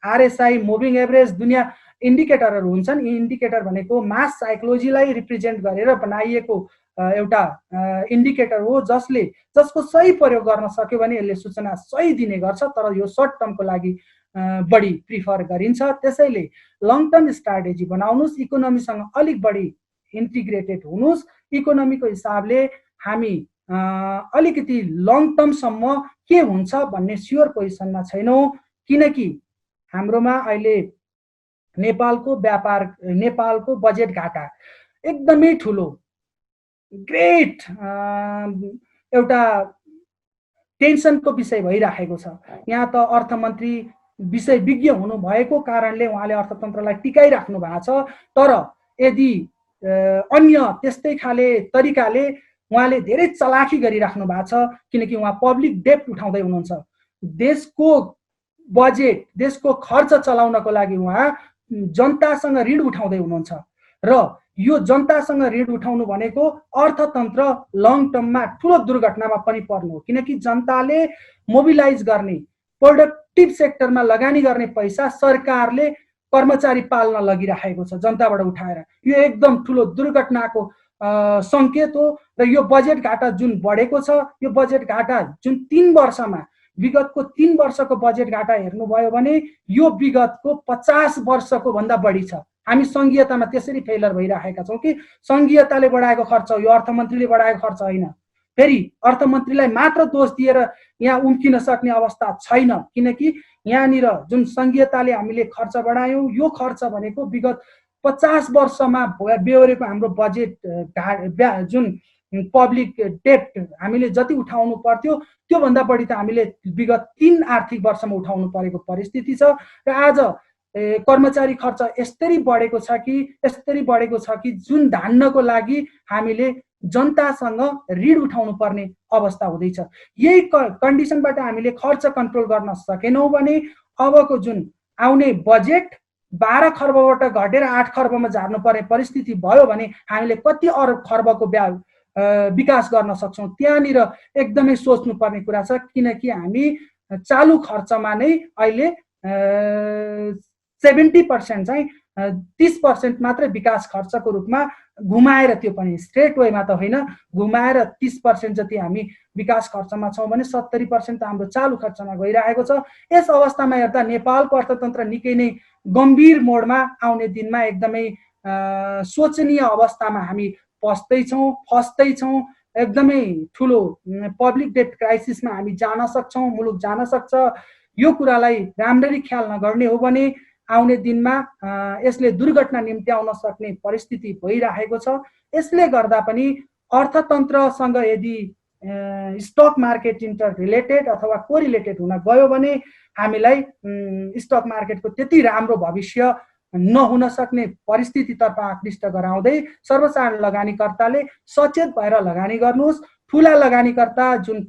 आरएसआई, मुभिङ एभरेज, दुनिया इन्डिकेटरहरू हुन्छन्। यी इन्डिकेटर भनेको मास साइकोलोजीलाई रिप्रेजेन्ट गरेर बनाइएको एउटा इन्डिकेटर हो, जसको सही प्रयोग गर्न सक्यो भने यसले सूचना सही दिने गर्छ। तर यो सर्ट टर्मको लागि बढी प्रिफर गरिन्छ। त्यसैले लङ टर्म स्ट्राटेजी बनाउनुस्, इकोनोमीसँग अलिक बढी इन्टिग्रेटेड हुनुस्। इकोनोमीको हिसाबले हामी अलिकति लङ टर्मसम्म के हुन्छ भन्ने स्योर पोजिसनमा छैनौँ, किनकि हाम्रोमा अहिले नेपालको बजेट घाटा एकदमै ठुलो ग्रेट एउटा टेन्सनको विषय भइरहेको छ। यहाँ त अर्थमन्त्री विषय विज्ञ हुनुभएको कारणले उहाँले अर्थतन्त्रलाई टिकाइराख्नु भएको छ। तर यदि अन्य त्यस्तै खाले तरिकाले उहाँले धेरै चलाखी गरिराख्नु भएको छ, किनकि उहाँ पब्लिक डेब्ट उठाउँदै हुनुहुन्छ। देशको बजेट, देशको खर्च चलाउनको लागि उहाँ जनतासँग ऋण उठाउँदै हुनुहुन्छ र यो जनतासँग ऋण उठाउनु भनेको अर्थतन्त्र लङ टर्ममा ठुलो दुर्घटनामा पनि पर्नु हो, किनकि जनताले मोबिलाइज गर्ने, प्रोडक्टिभ सेक्टरमा लगानी गर्ने पैसा सरकारले कर्मचारी पाल्न लगिरहेको छ जनताबाट उठाएर। यो एकदम ठुलो दुर्घटनाको संकेत हो। र यो बजेट घाटा जुन बढेको छ, यो बजेट घाटा जुन 3 वर्षमा, विगतको 3 वर्षको बजेट घाटा हेर्नुभयो भने यो विगतको 50 वर्षको भन्दा बढी छ। हामी संघीयतामा त्यसरी फेलर भइरहेका छौँ कि संघीयताले बढाएको खर्च हो, यो अर्थमन्त्रीले बढाएको खर्च होइन। फेरि अर्थमन्त्रीलाई मात्र दोष दिएर यहाँ उम्किन सक्ने अवस्था छैन, किनकि यहाँनिर जुन संघीयताले हामीले खर्च बढायौँ, यो खर्च भनेको विगत 50 वर्षमा बेहोरेको हाम्रो बजेट जुन पब्लिक डेब्ट हामीले जति उठाउनु पर्थ्यो त्योभन्दा बढी त हामीले विगत 3 आर्थिक वर्षमा उठाउनु परेको परिस्थिति छ। र आज कर्मचारी खर्च यसरी बढेको छ कि जुन धान्नको लागि हामीले जनतासँग ऋण उठाउनु पर्ने अवस्था हुँदैछ। यही कन्डिसनबाट हामीले खर्च कन्ट्रोल गर्न सकेनौँ भने अबको जुन आउने बजेट 12 खर्बबाट घटेर 8 खर्बमा झार्नु पर्ने परिस्थिति भयो भने हामीले कति अरब खर्बको विकास गर्न सक्छौँ, त्यहाँनिर एकदमै सोच्नुपर्ने कुरा छ। किनकि हामी चालु खर्चमा नै अहिले 70% चाहिँ 30% मात्रै विकास खर्चको रूपमा घुमाएर, त्यो पनि स्ट्रेट वेमा त होइन, घुमाएर 30% जति हामी विकास खर्चमा छौँ भने 70% त हाम्रो चालु खर्चमा गइरहेको छ। यस अवस्थामा हेर्दा नेपालको अर्थतन्त्र निकै नै गम्भीर मोडमा आउने दिनमा एकदमै सोचनीय अवस्थामा हामी फस्दैछौँ। एकदमै ठुलो पब्लिक डेब्ट क्राइसिसमा हामी जान सक्छौँ, मुलुक जान सक्छ। यो कुरालाई राम्ररी ख्याल नगर्ने हो भने आउने दिनमा यसले दुर्घटना निम्त्याउन सक्ने परिस्थिति भइरहेको छ। यसले गर्दा पनि अर्थतन्त्रसँग यदि स्टक मार्केट इन्टर रिलेटेड अथवा कोरिलेटेड हुन गयो भने हामीलाई स्टक मार्केटको त्यति राम्रो भविष्य नहुन सक्ने परिस्थितितर्फ आकृष्ट गराउँदै सर्वसाधारण लगानीकर्ताले सचेत भएर लगानी गर्नुहोस्। ठुला लगानीकर्ता जुन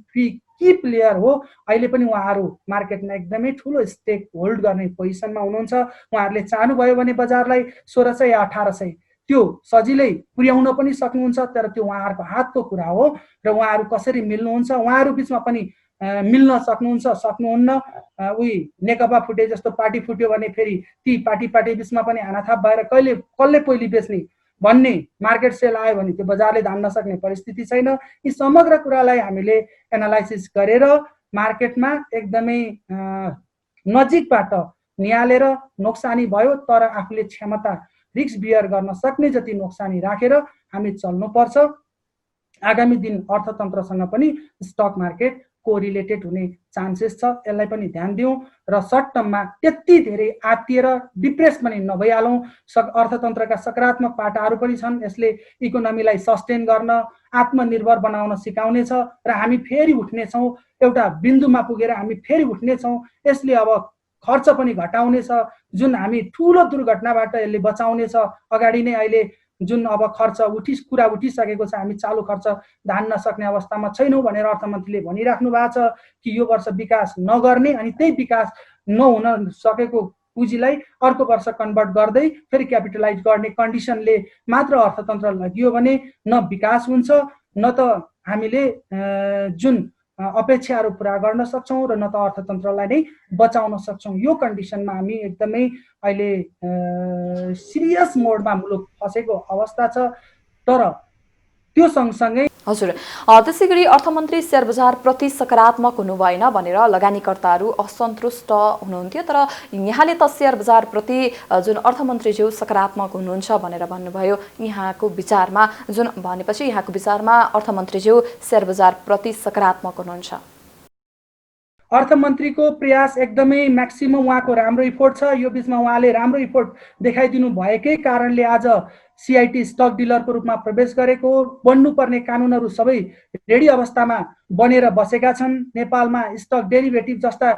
की प्लेयर हो। अहिले पनि उहाँहरू मार्केटमा एकदमै ठुलो स्टेक होल्ड गर्ने पोजिसनमा हुनुहुन्छ। उहाँहरूले चाहनुभयो भने बजारलाई 1600 या 1800 त्यो सजिलै पुर्याउन पनि सक्नुहुन्छ, तर त्यो उहाँहरूको हातको कुरा हो र उहाँहरू कसरी मिल्नुहुन्छ, उहाँहरू बिचमा पनि मिल्न सक्नुहुन्छ सक्नुहुन्न। उही नेकपा फुटे जस्तो पार्टी फुट्यो भने फेरि ती पार्टी बिचमा पनि हानाथाप भएर कसले पहिली बेच्ने भन्ने मार्केट सेल आयो भने त्यो बजारले धान्न सक्ने परिस्थिति छैन। यी समग्र कुरालाई हामीले एनालाइसिस गरेर मार्केटमा एकदमै नजिकबाट निहालेर नोक्सानी भयो तर आफूले क्षमता रिस्क बियर गर्न सक्ने जति नोक्सानी राखेर हामी चल्नुपर्छ। आगामी दिन अर्थतन्त्रसँग पनि स्टक मार्केट कोरिलेटेड हुने चान्सेस छ, यसलाई पनि ध्यान दिउँ र सर्ट टर्ममा त्यति धेरै आत्तिएर डिप्रेस पनि नभइहालौँ। अर्थतन्त्रका सकारात्मक पाटाहरू पनि छन्, यसले इकोनोमीलाई सस्टेन गर्न आत्मनिर्भर बनाउन सिकाउनेछ र हामी फेरि उठ्नेछौँ। एउटा बिन्दुमा पुगेर हामी फेरि उठ्नेछौँ। यसले अब खर्च पनि घटाउनेछ, जुन हामी ठुलो दुर्घटनाबाट यसले बचाउनेछ। अगाडि नै अहिले जुन अब खर्च कुरा उठिसकेको छ, हामी चालु खर्च धान्न सक्ने अवस्थामा छैनौँ भनेर अर्थमन्त्रीले भनिराख्नु भएको छ कि यो वर्ष विकास नगर्ने अनि त्यही विकास नहुन सकेको पुँजीलाई अर्को वर्ष कन्भर्ट गर्दै फेरि क्यापिटलाइज गर्ने कन्डिसनले मात्र अर्थतन्त्र लगियो भने न विकास हुन्छ न त हामीले जुन अपेक्षाहरू पुरा गर्न सक्छौँ र न त अर्थतन्त्रलाई नै बचाउन सक्छौँ। यो कन्डिसनमा हामी एकदमै अहिले सिरियस मोडमा मुलुक फसेको अवस्था छ। तर त्यो सँगसँगै हजुर, त्यसै गरी अर्थमन्त्री शेयर बजार प्रति सकारात्मक हुनु भएन भनेर लगानीकर्ताहरू असन्तुष्ट हुनुहुन्थ्यो, तर यहाँले त शेयर बजार प्रति जुन अर्थमन्त्रीज्यू सकारात्मक हुनुहुन्छ भनेर भन्नुभयो। यहाँको विचारमा जुन भनेपछि यहाँको विचारमा अर्थमन्त्रीज्यू शेयर बजार प्रति सकारात्मक हुनुहुन्छ? अर्थमन्त्रीको प्रयास एकदमै म्याक्सिमम उहाँको राम्रो इफोर्ट छ। यो बिचमा उहाँले राम्रो इफोर्ट देखाइदिनु भएकै कारणले आज सिआइटी स्टक डिलरको रूपमा प्रवेश गरेको, बन्नुपर्ने कानुनहरू सबै रेडी अवस्थामा बनेर बसेका छन्। नेपालमा स्टक डेरिभेटिभ जस्ता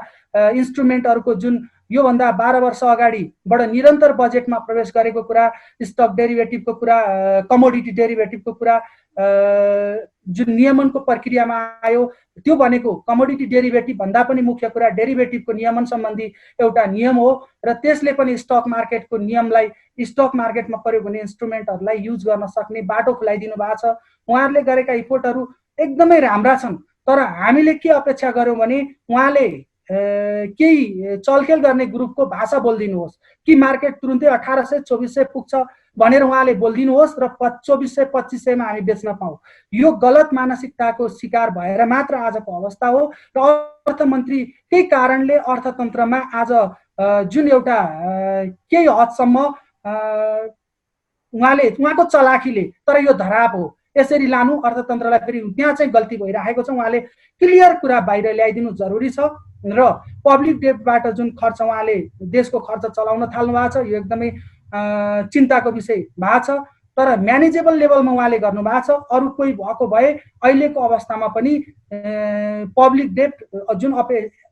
इन्स्ट्रुमेन्टहरूको जुन योभन्दा 12 वर्ष अगाडिबाट निरन्तर बजेटमा प्रवेश गरेको कुरा, स्टक डेरिभेटिभको कुरा, कमोडिटी डेरिभेटिभको कुरा जुन नियमनको प्रक्रियामा आयो त्यो भनेको कमोडिटी डेरिभेटिभ भन्दा पनि मुख्य कुरा डेरिभेटिभको नियमन सम्बन्धी एउटा नियम हो र त्यसले पनि स्टक मार्केटको नियमलाई स्टक मार्केटमा प्रयोग हुने इन्स्ट्रुमेन्टहरूलाई युज गर्न सक्ने बाटो खुलाइदिनु भएको छ। उहाँहरूले गरेका इफोर्टहरू एकदमै राम्रा छन्, तर हामीले के अपेक्षा गर्यौँ भने उहाँले केही चलखेल गर्ने ग्रुपको भाषा बोलिदिनुहोस् कि मार्केट तुरुन्तै 1800-2400 पुग्छ भनेर उहाँले बोलिदिनुहोस् र 2400-2500 मा हामी बेच्न पाऊँ। यो गलत मानसिकताको शिकार भएर मात्र आजको अवस्था हो र अर्थमन्त्रीकै कारणले अर्थतन्त्रमा आज जुन एउटा केही हदसम्म उहाँको चलाखीले, तर यो धराप हो, यसरी लानु अर्थतन्त्रलाई फेरि त्यहाँ चाहिँ गल्ती भइरहेको छ। उहाँले क्लियर कुरा बाहिर ल्याइदिनु जरुरी छ र पब्लिक डेब्टबाट जुन खर्च उहाँले देशको खर्च चलाउन थाल्नु भएको छ यो एकदमै चिन्ताको विषय भएको छ, तर म्यानेजेबल लेभलमा उहाँले गर्नुभएको छ। अरू कोही भएको भए अहिलेको अवस्थामा पनि पब्लिक डेब्ट जुन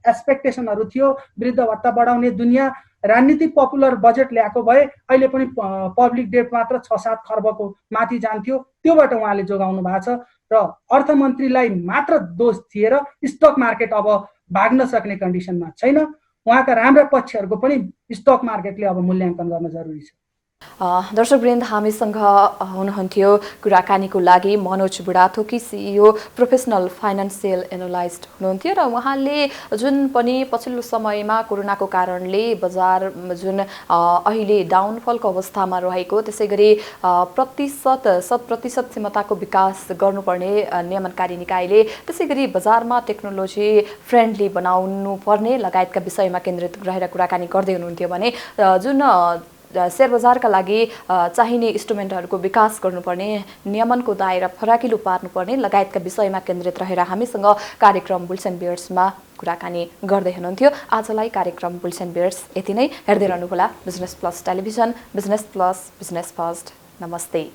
एक्सपेक्टेसनहरू थियो वृद्ध भत्ता बढाउने दुनियाँ राजनीतिक पपुलर बजेट ल्याएको भए अहिले पनि पब्लिक डेब्ट मात्र 6-7 खर्बको माथि जान्थ्यो। त्योबाट उहाँले जोगाउनु भएको छ र अर्थमन्त्रीलाई मात्र दोष दिएर स्टक मार्केट अब भाग्न सक्ने कन्डिसनमा छैन। उहाँका राम्रा पक्षहरूको पनि स्टक मार्केटले अब मूल्याङ्कन गर्न जरुरी छ। दर्शकवृन्द, हामीसँग हुनुहुन्थ्यो कुराकानीको लागि Manoj Budhathoki, CEO professional financial analyst हुनुहुन्थ्यो र उहाँले जुन पनि पछिल्लो समयमा कोरोनाको कारणले बजार जुन अहिले डाउनफलको अवस्थामा रहेको, त्यसै गरी 100% क्षमताको विकास गर्नुपर्ने नियमनकारी निकायले, त्यसै गरी बजारमा टेक्नोलोजी फ्रेन्डली बनाउनु पर्ने लगायतका विषयमा केन्द्रित रहेर कुराकानी गर्दै हुनुहुन्थ्यो भने जुन शेयर बजारका लागि चाहिने इन्स्ट्रुमेन्टहरूको विकास गर्नुपर्ने, नियमनको दायरा फराकिलो पार्नुपर्ने लगायतका विषयमा केन्द्रित रहेर हामीसँग कार्यक्रम बुल्स एन्ड बियर्समा कुराकानी गर्दै हुनुहुन्थ्यो। आजलाई कार्यक्रम बुल्स एन्ड बियर्स यति नै। हेर्दै रहनुहोला business plus television, business plus, business first. नमस्ते।